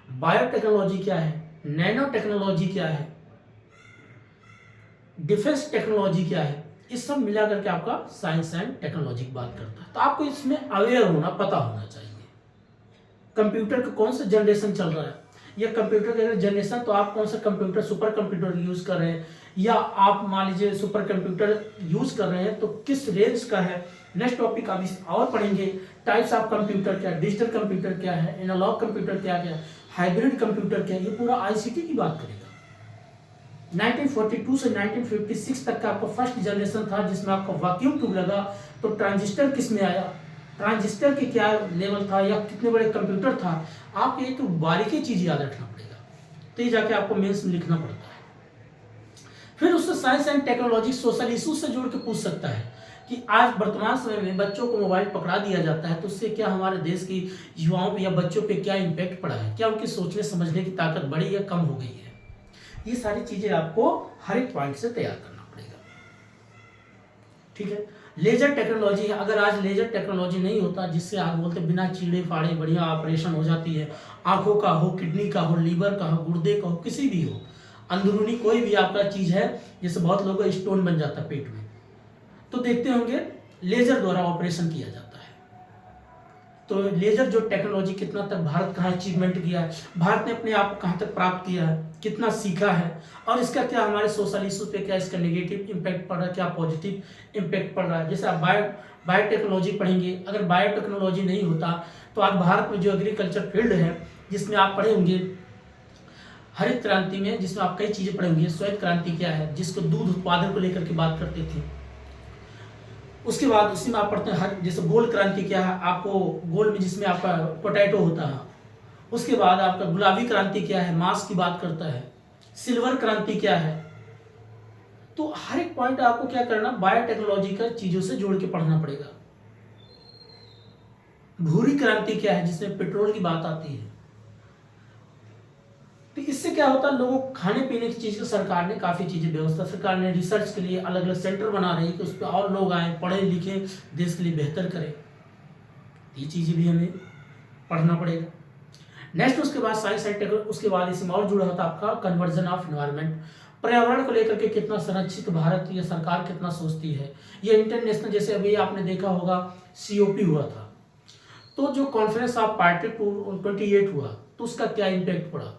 बायोटेक्नोलॉजी क्या है, नैनो टेक्नोलॉजी क्या है, डिफेंस टेक्नोलॉजी क्या है। इस सब मिला करके आपका साइंस एंड टेक्नोलॉजी की बात करता है। तो आपको इसमें अवेयर होना, पता होना चाहिए कंप्यूटर का कौन सा जनरेशन चल रहा है, या कंप्यूटर का जनरेशन, तो आप कौन सा कंप्यूटर, सुपर कंप्यूटर यूज कर रहे हैं, या आप मान लीजिए सुपर कंप्यूटर यूज कर रहे हैं तो किस रेंज का है। नेक्स्ट टॉपिक आप और पढ़ेंगे टाइप्स ऑफ कंप्यूटर क्या, डिजिटल कंप्यूटर क्या है, एनालॉग कंप्यूटर क्या है, हाइब्रिड कंप्यूटर क्या है, ये पूरा आईसीटी की बात करेगा। 1942 से 1956 तक का आपका फर्स्ट जनरेशन था जिसमें आपका वैक्यूम ट्यूब लगा। तो ट्रांजिस्टर किस में आया, ट्रांजिस्टर के क्या लेवल था या कितने बड़े कंप्यूटर था, आपको एक तो बारीकी चीज याद रखना पड़ेगा, तो ये जाके आपको मेंस में लिखना पड़ता है। फिर उससे science and technology social issue से जोड़ के पूछ सकता है कि आज वर्तमान समय में बच्चों को मोबाइल पकड़ा दिया जाता है तो उससे क्या हमारे देश की युवाओं पे या बच्चों पे क्या इम्पैक्ट पड़ा है, क्या उनकी सोचने समझने की ताकत बढ़ी या कम हो गई है। ये सारी चीजें आपको हर एक पॉइंट से तैयार करना पड़ेगा, ठीक है। लेजर टेक्नोलॉजी है, अगर आज लेजर टेक्नोलॉजी नहीं होता जिससे आप बोलते बिना चीड़े फाड़े बढ़िया ऑपरेशन हो जाती है, आंखों का हो, किडनी का हो, लीवर का हो, गुर्दे का हो, किसी भी हो, अंदरूनी कोई भी आपका चीज है, जैसे बहुत लोगों का स्टोन बन जाता है पेट में, तो देखते होंगे लेजर द्वारा ऑपरेशन किया जाता है। तो लेजर जो टेक्नोलॉजी कितना तक भारत कहाँ अचीवमेंट किया है, भारत ने अपने आप को कहाँ तक प्राप्त किया है, कितना सीखा है, और इसका क्या हमारे सोशल इशू पे क्या इसका नेगेटिव इम्पैक्ट पड़ रहा है, क्या पॉजिटिव इम्पैक्ट पड़ रहा है। जैसे आप बायोटेक्नोलॉजी पढ़ेंगे, अगर बायोटेक्नोलॉजी नहीं होता तो आज भारत में जो एग्रीकल्चर फील्ड है जिसमें आप पढ़े होंगे हरित क्रांति में, जिसमें आप कई चीजें पढ़े होंगे, श्वेत क्रांति क्या है जिसको दूध उत्पादन को लेकर के बात करते थे, उसके बाद उसी में आप पढ़ते हैं जैसे गोल्ड क्रांति क्या है, आपको गोल्ड में जिसमें आपका पोटैटो होता है, उसके बाद आपका गुलाबी क्रांति क्या है, मांस की बात करता है, सिल्वर क्रांति क्या है। तो हर एक पॉइंट आपको क्या करना, बायोटेक्नोलॉजिकल चीजों से जोड़ के पढ़ना पड़ेगा। भूरी क्रांति क्या है जिसमें पेट्रोल की बात आती है। तो इससे क्या होता है, लोगों को खाने पीने की चीज की सरकार ने काफी चीजें व्यवस्था, सरकार ने रिसर्च के लिए अलग अलग सेंटर बना रही है कि उस पर और लोग आए, पढ़े लिखे, देश के लिए बेहतर करें। ये चीजें भी हमें पढ़ना पड़ेगा। नेक्स्ट उसके बाद साइंस एंड टेक्नोलॉजी, उसके बाद इसमें और जुड़ा होता है आपका कन्वर्जन ऑफ एनवायरनमेंट, पर्यावरण को लेकर के कितना संरक्षित भारत या सरकार कितना सोचती है। ये इंटरनेशनल, जैसे अभी आपने देखा होगा COP हुआ था, तो जो कॉन्फ्रेंस ऑफ पार्टी 28 हुआ तो उसका क्या इम्पैक्ट पड़ा,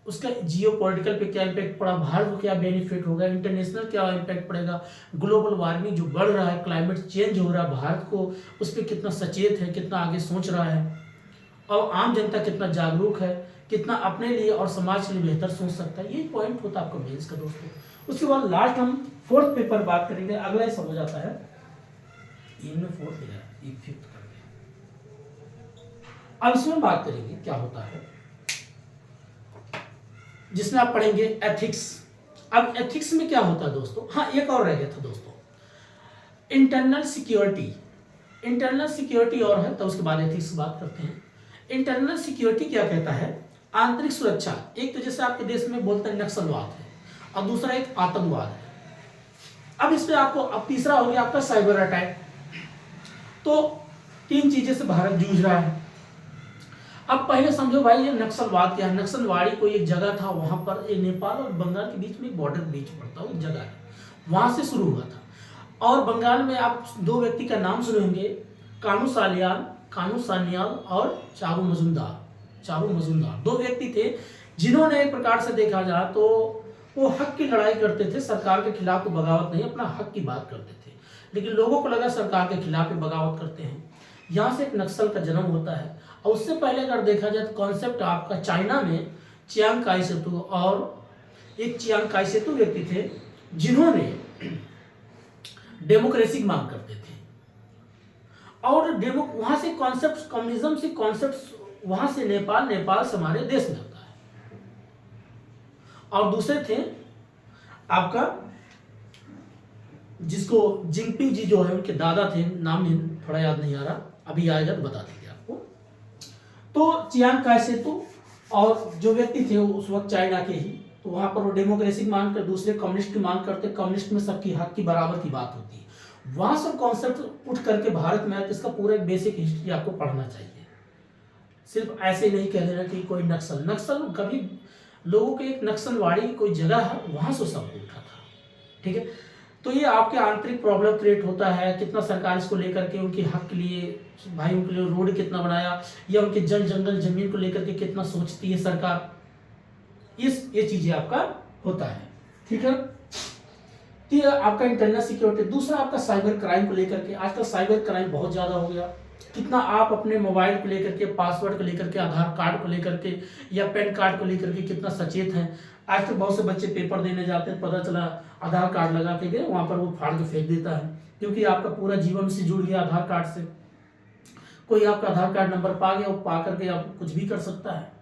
उसका जियो पॉलिटिकल पे क्या इम्पैक्ट पड़ा, भारत को क्या बेनिफिट होगा, इंटरनेशनल क्या इम्पैक्ट पड़ेगा, ग्लोबल वार्मिंग जो बढ़ रहा है, क्लाइमेट चेंज हो रहा है, भारत को उस पर कितना सचेत है, कितना आगे सोच रहा है, और आम जनता कितना जागरूक है, कितना अपने लिए और समाज के लिए बेहतर सोच सकता है। ये पॉइंट होता है आपका मेंस का दोस्तों। उसके बाद लास्ट हम फोर्थ पेपर बात करेंगे, अगला ही समझ आता है, इनमें फोर्थ है, ये फिफ्थ कर दिया। अब इसमें बात करेंगे क्या होता है, जिसमें आप पढ़ेंगे एथिक्स। अब एथिक्स में क्या होता है दोस्तों, हाँ एक और रह गया था दोस्तों, इंटरनल सिक्योरिटी। इंटरनल सिक्योरिटी और है, तो उसके बाद एथिक्स की बात करते हैं। इंटरनल सिक्योरिटी क्या कहता है, आंतरिक सुरक्षा। एक तो जैसे आपके देश में बोलते हैं नक्सलवाद है, और दूसरा एक आतंकवाद है। अब इसमें आपको, अब तीसरा हो गया आपका साइबर अटैक। तो तीन चीजें से भारत जूझ रहा है। अब पहले समझो भाई ये नक्सलवाद क्या है। नक्सलवाड़ी कोई एक जगह था, वहां पर नेपाल और बंगाल के बीच में एक बॉर्डर बीच पड़ता है, एक जगह है, वहां से शुरू हुआ था। और बंगाल में आप दो व्यक्ति का नाम सुने होंगे, कानू सान्याल और चारू मजुमदार। दो व्यक्ति थे जिन्होंने एक प्रकार से देखा जाए तो वो हक की लड़ाई करते थे, सरकार के खिलाफ बगावत नहीं, अपना हक की बात करते थे। लेकिन लोगों को लगा सरकार के खिलाफ बगावत करते हैं, यहाँ से एक नक्सल का जन्म होता है। और उससे पहले अगर देखा जाए तो कॉन्सेप्ट आपका चाइना में चियांग काय शेतु और एक चियांग काय शेतु व्यक्ति थे जिन्होंने डेमोक्रेसी की मांग करते थे। और वहां से कॉन्सेप्ट, कम्युनिज्म से कॉन्सेप्ट वहां से नेपाल से हमारे देश में आता है। और दूसरे थे आपका, जिसको जिनपिंग जी जो है उनके दादा थे, नाम थोड़ा याद नहीं आ रहा, अभी आएगा तो बता देंगे आपको। तो चियांग काय शेतु और जो व्यक्ति थे उस वक्त चाइना के ही, तो वहां पर वो डेमोक्रेसी की मांग कर, दूसरे कम्युनिस्ट की मांग करते। कम्युनिस्ट में सबकी हक की बराबर की बात होती है। वहां सब कॉन्सेप्ट उठ करके भारत में आया, तो इसका पूरा एक बेसिक हिस्ट्री आपको पढ़ना चाहिए। सिर्फ ऐसे ही नहीं कह देना कि कोई नक्सल कभी लोगों के एक नक्सलवाड़ी कोई जगह है, वहां से सब उठा था, ठीक है। तो ये आपके आंतरिक प्रॉब्लम क्रिएट होता है, कितना सरकार इसको लेकर के उनके हक के लिए, भाई उनके लिए रोड कितना बनाया, या उनके जल जंगल जमीन को लेकर के कितना सोचती है सरकार, ये चीजें आपका होता है, ठीक है। तो ये आपका इंटरनल सिक्योरिटी। दूसरा आपका साइबर क्राइम को लेकर के, आजकल साइबर क्राइम बहुत ज्यादा हो गया। कितना आप अपने मोबाइल को लेकर के, पासवर्ड को लेकर के, आधार कार्ड को लेकर के या पैन कार्ड को लेकर के कितना सचेत हैं। आज तो बहुत से बच्चे पेपर देने जाते हैं, पता चला आधार कार्ड लगा के गए, वहाँ पर वो फाड़ के फेंक देता है, क्योंकि आपका पूरा जीवन से जुड़ गया आधार कार्ड से। कोई आपका आधार कार्ड नंबर पा गया, वो पा करके आप कुछ भी कर सकता है।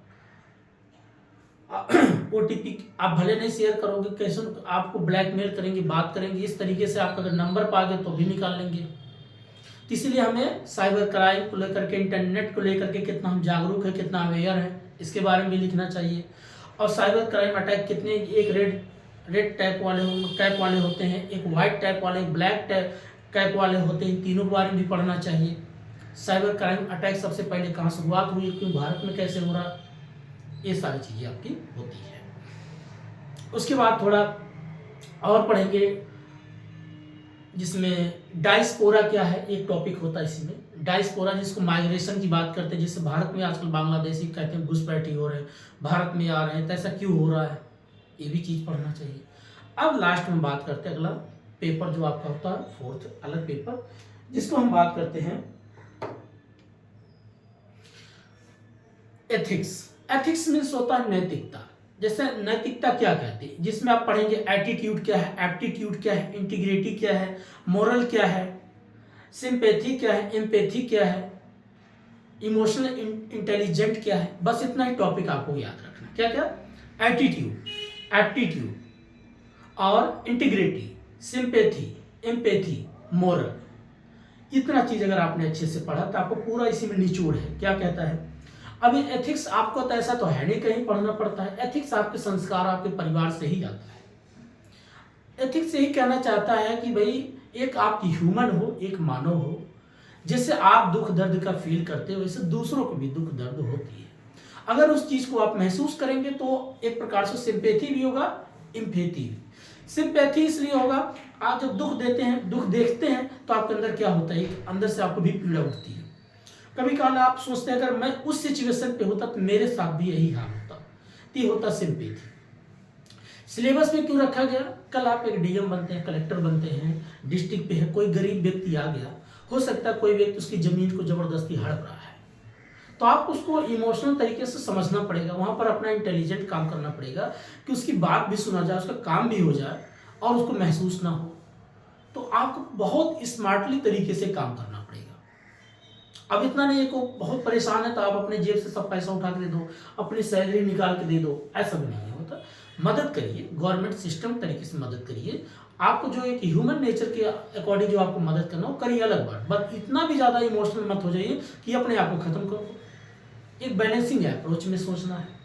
OTP आप भले नहीं शेयर करोगे, कैसे आपको ब्लैकमेल करेंगे, बात करेंगे, इस तरीके से आपका अगर नंबर पा गए तो भी निकाल लेंगे। तो इसीलिए हमें साइबर क्राइम को लेकर के, इंटरनेट को लेकर के कितना हम जागरूक है, कितना अवेयर है, इसके बारे में भी लिखना चाहिए। और साइबर क्राइम अटैक कितने, एक रेड टैप वाले होते हैं, एक वाइट टैप वाले, ब्लैक टैप वाले होते हैं, तीनों के बारे में भी पढ़ना चाहिए। साइबर क्राइम अटैक सबसे पहले कहाँ शुरुआत हुई, क्यों भारत में कैसे हो रहा, ये सारी चीज़ें आपकी होती है। उसके बाद थोड़ा और पढ़ेंगे, जिसमें डायस्पोरा क्या है, एक टॉपिक होता है इसी में। डायस्पोरा जिसको माइग्रेशन की बात करते हैं, जिससे भारत में आजकल बांग्लादेशी कहते हैं घुसपैठी हो रहे हैं, भारत में आ रहे हैं, तो ऐसा क्यों हो रहा है, ये भी चीज़ पढ़ना चाहिए। अब लास्ट में बात करते हैं अगला पेपर जो आपका होता है, फोर्थ अलग पेपर, जिसको हम बात करते हैं एथिक्स। एथिक्स मीन्स होता है नैतिकता। जैसे नैतिकता क्या कहती है, जिसमें आप पढ़ेंगे एटीट्यूड क्या है, एप्टीट्यूड क्या है, इंटीग्रिटी क्या है, मोरल क्या है, सिंपैथी क्या है, एम्पैथी क्या है, इमोशनल इंटेलिजेंट क्या है। बस इतना ही टॉपिक आपको याद रखना। क्या क्या, एटीट्यूड, एप्टीट्यूड और इंटीग्रिटी, सिंपैथी, एम्पैथी, मोरल। इतना चीज अगर आपने अच्छे से पढ़ा तो आपको पूरा इसी में निचोड़ है। क्या कहता है, अभी एथिक्स आपको तो ऐसा तो है नहीं कहीं पढ़ना पड़ता है, एथिक्स आपके संस्कार आपके परिवार से ही आता है। एथिक्स यही कहना चाहता है कि भाई एक आप ह्यूमन हो, एक मानव हो, जैसे आप दुख दर्द का फील करते हो वैसे दूसरों को भी दुख दर्द होती है। अगर उस चीज को आप महसूस करेंगे तो एक प्रकार से सिंपैथी भी होगा, इम्पैथी भी। सिंपैथी इसलिए होगा, आप जब दुख देते हैं, दुख देखते हैं तो आपके अंदर क्या होता है, एक अंदर से आपको भी पीड़ा उठती है। कभी कभार आप सोचते हैं अगर मैं उस सिचुएशन पे होता तो मेरे साथ भी यही हाल होता, तो ये होता सिंपैथी। सिलेबस में क्यों रखा गया, कल आप एक डीएम बनते हैं, कलेक्टर बनते हैं, डिस्ट्रिक्ट पे है, कोई गरीब व्यक्ति आ गया, हो सकता है कोई व्यक्ति उसकी जमीन को जबरदस्ती हड़प रहा है, तो आप उसको इमोशनल तरीके से समझना पड़ेगा, वहां पर अपना इंटेलिजेंट काम करना पड़ेगा कि उसकी बात भी सुना जाए, उसका काम भी हो जाए और उसको महसूस ना हो। तो आपको बहुत स्मार्टली तरीके से काम करना पड़ेगा। अब इतना नहीं है को बहुत परेशान है तो आप अपने जेब से सब पैसा उठा के दे दो, अपनी सैलरी निकाल के दे दो, ऐसा भी नहीं होता। मदद करिए, गवर्नमेंट सिस्टम तरीके से मदद करिए। आपको जो एक ह्यूमन नेचर के अकॉर्डिंग जो आपको मदद करना हो करिए, अलग बात, बट इतना भी ज़्यादा इमोशनल मत हो जाइए कि अपने आप को खत्म करो। एक बैलेंसिंग अप्रोच में सोचना है।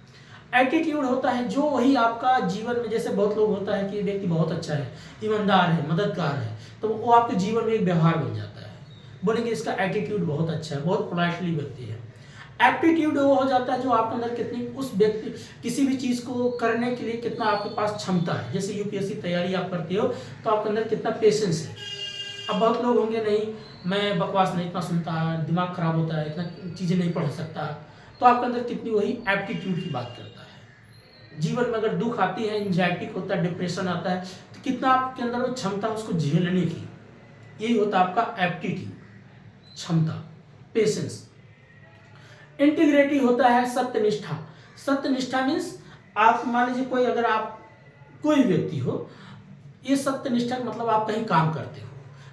एटीट्यूड होता है जो वही आपका जीवन में, जैसे बहुत लोग होता है कि व्यक्ति बहुत अच्छा है, ईमानदार है, मददगार है, तो वो आपके जीवन में एक व्यवहार बन जाता है, बोलेंगे इसका एटीट्यूड बहुत अच्छा है, बहुत पोलाइटली व्यक्ति है। एप्टीट्यूड वो हो जाता है जो आपके अंदर कितनी उस व्यक्ति किसी भी चीज़ को करने के लिए कितना आपके पास क्षमता है। जैसे यूपीएससी तैयारी आप करते हो तो आपके अंदर कितना पेशेंस है। अब बहुत लोग होंगे नहीं, मैं बकवास नहीं इतना सुनता, दिमाग खराब होता है, इतना चीज़ें नहीं पढ़ सकता, तो आपके अंदर कितनी वही एप्टीट्यूड की बात करता है। जीवन में अगर दुख आती है, एंजाइटी होता है, डिप्रेशन आता है, तो कितना आपके अंदर वो क्षमता उसको झेलने की, यही होता है आपका एप्टीट्यूड, क्षमता, पेशेंस। इंटीग्रिटी होता है सत्यनिष्ठा। सत्यनिष्ठा मीन्स आप मान लीजिए कोई, अगर आप कोई व्यक्ति हो, ये सत्यनिष्ठा का मतलब आप कहीं काम करते हो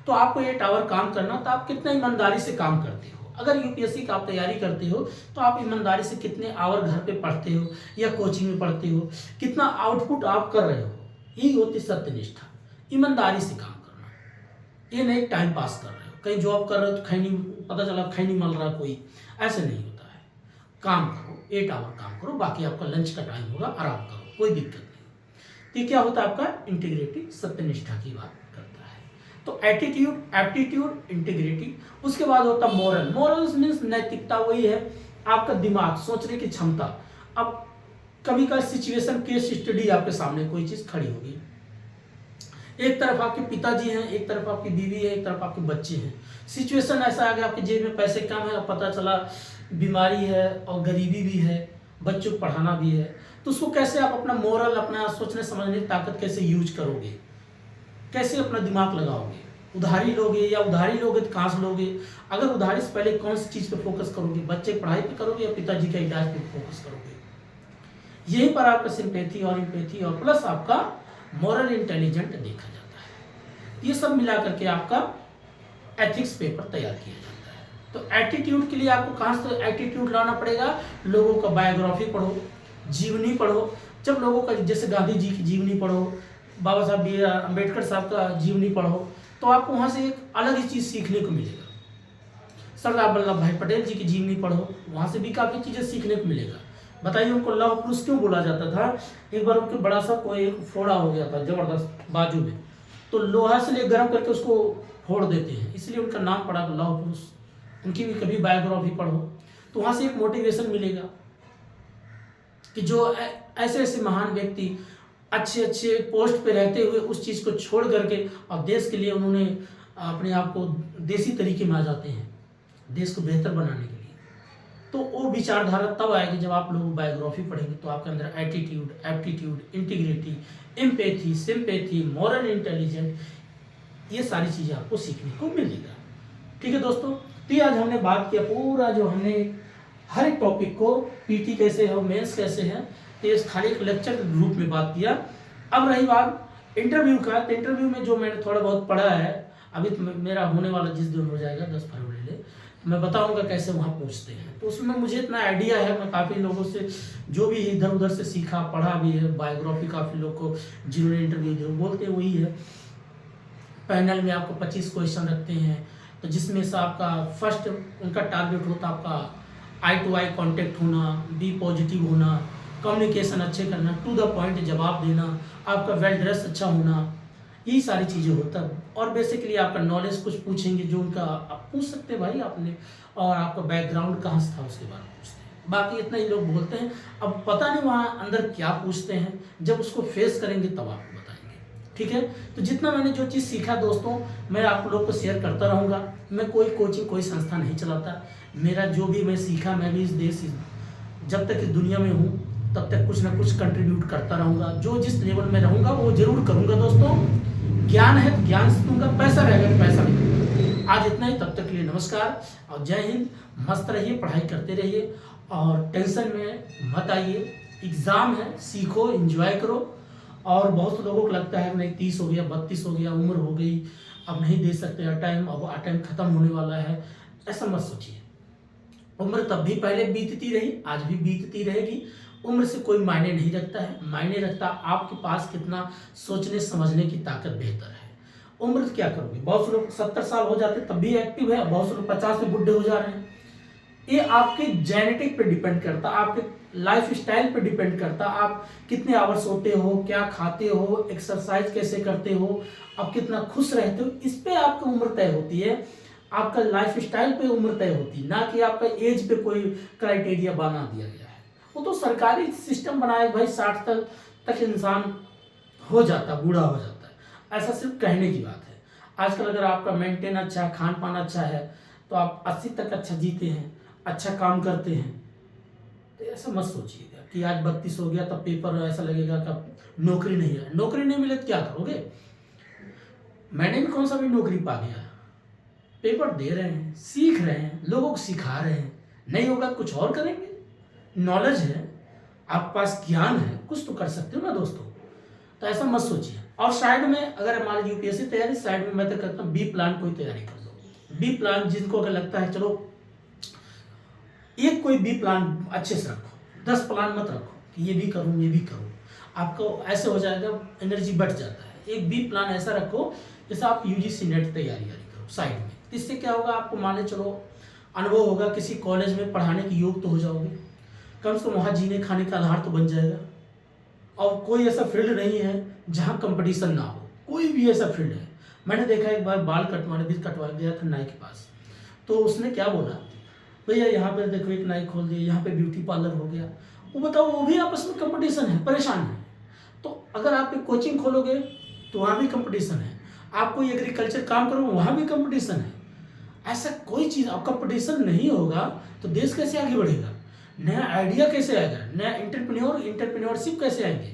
तो आपको 8 आवर काम करना, तो आप कितना ईमानदारी से काम करते हो। अगर यूपीएससी का आप तैयारी करते हो तो आप ईमानदारी से कितने आवर घर पे पढ़ते हो या कोचिंग में पढ़ते हो, कितना आउटपुट आप कर रहे हो, यही होती सत्यनिष्ठा। ईमानदारी से काम करना, ये नहीं टाइम पास कर रहे हो, कहीं जॉब कर रहे हो तो खैनी, पता चला खैनी मल रहा कोई, ऐसे नहीं होता है। काम करो, 8 आवर काम करो, बाकी आपका लंच का टाइम होगा, आराम करो, कोई दिक्कत नहीं। तो क्या होता है आपका इंटीग्रिटी, सत्यनिष्ठा की बात करता है। तो एटीट्यूड, एप्टीट्यूड, इंटीग्रिटी। उसके बाद होता मोरल। मोरल्स मीन्स नैतिकता, वही है आपका दिमाग, सोचने की क्षमता। अब कभी का सिचुएशन, केस स्टडी आपके सामने कोई चीज खड़ी होगी, एक तरफ आपके पिताजी हैं, एक तरफ आपकी बीवी है, एक तरफ आपके बच्चे हैं। सिचुएशन ऐसा आ गया आपकी जेब में पैसे कम है, पता चला बीमारी है और गरीबी भी है, बच्चों को पढ़ाना भी है, तो उसको कैसे आप अपना मोरल, अपना सोचने समझने की ताकत कैसे यूज करोगे, कैसे अपना दिमाग लगाओगे, उधारी लोगे या उधारी लोगे तो कहाँ से लोगे? अगर उधारी से पहले कौन सी चीज़ पे फोकस करोगे? बच्चे की पढ़ाई पे करोगे या पिताजी का इलाज पे फोकस करोगे? यहीं पर आपका सिंपैथी और इम्पैथी और प्लस आपका मॉरल इंटेलिजेंट देखा जाता है। ये सब मिला करके आपका एथिक्स पेपर तैयार किया जाता है। तो एटीट्यूड के लिए आपको कहाँ से एटीट्यूड लाना पड़ेगा? लोगों का बायोग्राफी पढ़ो, जीवनी पढ़ो। जब लोगों का, जैसे गांधी जी की जीवनी पढ़ो, बाबा साहब बी आर अम्बेडकर साहब का जीवनी पढ़ो, तो आपको वहाँ से एक अलग ही चीज़ सीखने को मिलेगा। सरदार वल्लभ भाई पटेल जी की जीवनी पढ़ो, वहाँ से भी काफ़ी चीज़ें सीखने को मिलेगा। बताइए उनको लौह पुरुष क्यों बोला जाता था? एक बार उनके बड़ा सा कोई एक फोड़ा हो गया था जबरदस्त बाजू में, तो लोहा से ले गर्म करके उसको फोड़ देते हैं, इसलिए उनका नाम पड़ा लौह पुरुष। उनकी भी कभी बायोग्राफी पढ़ो, तो वहाँ से एक मोटिवेशन मिलेगा कि जो ऐसे ऐसे महान व्यक्ति अच्छे अच्छे पोस्ट पे रहते हुए उस चीज़ को छोड़ करके और देश के लिए उन्होंने अपने आप को देसी तरीके में आ जाते हैं देश को बेहतर बनाने के लिए। तो वो विचारधारा तब आएगी जब आप लोग बायोग्राफी पढ़ेंगे, तो आपके अंदर attitude, aptitude, integrity, empathy, sympathy, moral intelligent, ये सारी चीज़ें आपको सीखने को मिलेगा। ठीक है दोस्तों, तो ये आज हमने बात किया पूरा, जो हमने हर एक टॉपिक को पीटी कैसे है, मेंस कैसे है, तो ये खाली एक लेक्चर के रूप में बात किया। अब रही बात इंटरव्यू का, तो इंटरव्यू में जो मैंने थोड़ा बहुत पढ़ा है, अभी तो मेरा होने वाला जिस दिन हो जाएगा 10 फरवरी ले, तो मैं बताऊंगा कैसे वहाँ पूछते हैं। तो उसमें मुझे इतना आइडिया है, मैं काफ़ी लोगों से जो भी इधर उधर से सीखा, पढ़ा भी है, बायोग्राफी काफ़ी लोग को जिन्होंने इंटरव्यू दिया बोलते हैं वही है। पैनल में आपको 25 क्वेश्चन रखते हैं, तो जिसमें से आपका फर्स्ट उनका टारगेट होता है आपका आई टू आई कॉन्टेक्ट होना, बी पॉजिटिव होना, कम्युनिकेशन अच्छे करना, टू द पॉइंट जवाब देना, आपका वेल ड्रेस अच्छा होना, यही सारी चीज़ें होता है। और बेसिकली आपका नॉलेज कुछ पूछेंगे जो उनका आप पूछ सकते हैं भाई आपने, और आपका बैकग्राउंड कहाँ से था उसके बारे में पूछते हैं। बाकी इतना ही लोग बोलते हैं, अब पता नहीं वहाँ अंदर क्या पूछते हैं, जब उसको फेस करेंगे तब आपको बताएंगे। ठीक है, तो जितना मैंने जो चीज़ सीखा दोस्तों, मैं आप लोग को शेयर करता रहूँगा। मैं कोई कोचिंग, कोई संस्था नहीं चलाता। मेरा जो भी मैं सीखा, मैं भी इस देश, जब तक इस दुनिया में हूँ तब तक कुछ ना कुछ कंट्रीब्यूट करता रहूँगा। जो जिस लेवल में रहूँगा वो जरूर करूँगा दोस्तों। ज्ञान है तो ज्ञान से दूंगा, पैसा रहेगा तो पैसा नहीं दूंगा। आज इतना ही, तब तक के लिए नमस्कार और जय हिंद। मस्त रहिए, पढ़ाई करते रहिए और टेंशन में मत आइए। एग्ज़ाम है, सीखो, एंजॉय करो। और बहुत से लोगों को लगता है नहीं 30 हो गया, 32 हो गया, उम्र हो गई, अब नहीं दे सकते टाइम, अब टाइम खत्म होने वाला है, ऐसा मत सोचिए। उम्र तब भी पहले बीतती रही, आज भी बीतती रहेगी। उम्र से कोई मायने नहीं रखता है, मायने रखता आपके पास कितना सोचने समझने की ताकत बेहतर है। उम्र क्या करोगे? बहुत से लोग 70 साल हो जाते तब भी एक्टिव है, बहुत से लोग 50 में बुढ़े हो जा रहे हैं। ये आपके जेनेटिक पे डिपेंड करता, आपके लाइफ स्टाइल पे डिपेंड करता, आप कितने आवर सोते हो, क्या खाते हो, एक्सरसाइज कैसे करते हो, आप कितना खुश रहते हो, इस पे आपकी उम्र तय होती है। आपका लाइफ स्टाइल पे उम्र तय होती है, ना कि आपका एज पे कोई क्राइटेरिया बना दिया गया है। वो तो सरकारी सिस्टम बनाए भाई, 60 तक इंसान हो जाता, बूढ़ा हो जाता है, ऐसा सिर्फ कहने की बात है। आजकल अगर आपका मेंटेन अच्छा है, खान पान अच्छा है, तो आप 80 तक अच्छा जीते हैं, अच्छा काम करते हैं। तो ऐसा मत सोचिएगा कि आज 32 हो गया तब पेपर ऐसा लगेगा कि नौकरी नहीं है। नौकरी नहीं मिले तो क्या करोगे? मैंने भी कौन सा भी नौकरी पा गया, पेपर दे रहे हैं, सीख रहे हैं, लोगों को सिखा रहे हैं। नहीं होगा तो कुछ और करेंगे। नॉलेज है, आपके पास ज्ञान है, कुछ तो कर सकते हो ना दोस्तों। तो ऐसा मत सोचिए। और साइड में अगर मान लीजिए यूपीएससी तैयारी, साइड में मैं तो कहता हूँ बी प्लान कोई तैयारी कर लो। बी प्लान जिनको अगर लगता है चलो एक कोई बी प्लान अच्छे से रखो, 10 प्लान मत रखो कि ये भी करूँ ये भी करूँ। आपको ऐसे हो जाएगा, एनर्जी बढ़ जाता है। एक बी प्लान ऐसा रखो जैसे आप यूजीसी नेट तैयारी करो साइड में। इससे क्या होगा, आपको मान ले चलो अनुभव होगा, किसी कॉलेज में पढ़ाने के योग तो हो जाओगे, कम से कम वहाँ जीने खाने का आधार तो बन जाएगा। और कोई ऐसा फील्ड नहीं है जहाँ कंपटीशन ना हो, कोई भी ऐसा फील्ड है। मैंने देखा एक बार बाल कटवाने भी कटवा गया था नाई के पास, तो उसने क्या बोला, भैया यहाँ पे देखो एक नाई खोल दिया, यहाँ पे ब्यूटी पार्लर हो गया। वो बताओ, वो भी आपस में कंपटीशन है, परेशान है। तो अगर आप एक कोचिंग खोलोगे तो वहाँ भी कंपटीशन है, आप कोई एग्रीकल्चर काम करो वहाँ भी कंपटीशन है। ऐसा कोई चीज़, अब कंपटीशन नहीं होगा तो देश कैसे आगे बढ़ेगा, नया आइडिया कैसे आएगा, नया इंटरप्रेन्योरशिप कैसे आएंगे।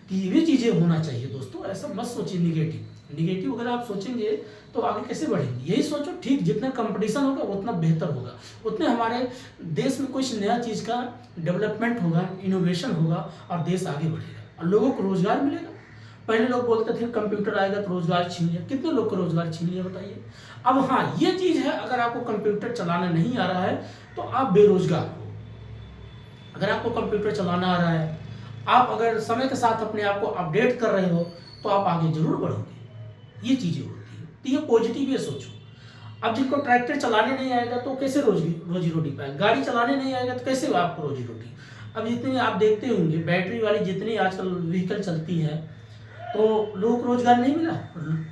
तो ये भी चीज़ें होना चाहिए दोस्तों। ऐसा मत सोचिए निगेटिव, निगेटिव अगर आप सोचेंगे तो आगे कैसे बढ़ेंगे? यही सोचो, ठीक जितना कंपटीशन होगा उतना बेहतर होगा, उतने हमारे देश में कुछ नया चीज़ का डेवलपमेंट होगा, इनोवेशन होगा और देश आगे बढ़ेगा और लोगों को रोजगार मिलेगा। पहले लोग बोलते थे कंप्यूटर आएगा तो रोजगार छीन लिया, कितने लोग को रोजगार छीन लिया बताइए। अब हाँ, ये चीज़ है, अगर आपको कंप्यूटर चलाना नहीं आ रहा है तो आप बेरोजगार हो। अगर आपको कंप्यूटर चलाना आ रहा है, आप अगर समय के साथ अपने आप को अपडेट कर रहे हो तो आप आगे जरूर बढ़ोगे। ये चीज़ें होती है, तो ये पॉजिटिव ये सोचो। अब जिनको ट्रैक्टर चलाने नहीं आएगा तो कैसे रोजी रोटी पाएगा? गाड़ी चलाने नहीं आएगा तो कैसे आपको रोजी रोटी? अब जितनी आप देखते होंगे बैटरी वाली जितनी आजकल व्हीकल चलती है तो लोगों को रोजगार नहीं मिला,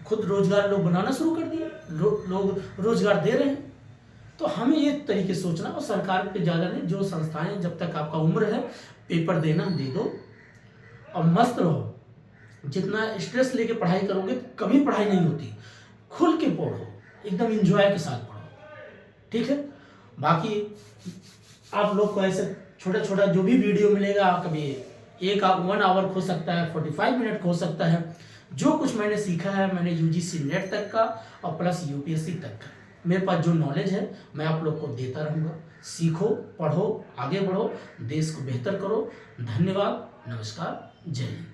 खुद रोजगार लोग बनाना शुरू कर दिए, लोग रोजगार दे रहे हैं। तो हमें ये तरीके से सोचना, और सरकार पे ज़्यादा नहीं, जो संस्थाएं, जब तक आपका उम्र है पेपर देना दे दो और मस्त रहो। जितना स्ट्रेस लेके पढ़ाई करोगे कभी पढ़ाई नहीं होती, खुल के पढ़ो, एकदम इंजॉय के साथ पढ़ो, ठीक है। बाकी आप लोग को ऐसे छोटा छोटा जो भी वीडियो मिलेगा, कभी 1 आवर हो सकता है, 45 मिनट हो सकता है। जो कुछ मैंने सीखा है, मैंने यूजीसी नेट तक का और प्लस यूपीएससी तक का, मेरे पास जो नॉलेज है मैं आप लोग को देता रहूँगा। सीखो, पढ़ो, आगे बढ़ो, देश को बेहतर करो। धन्यवाद, नमस्कार, जय हिंद।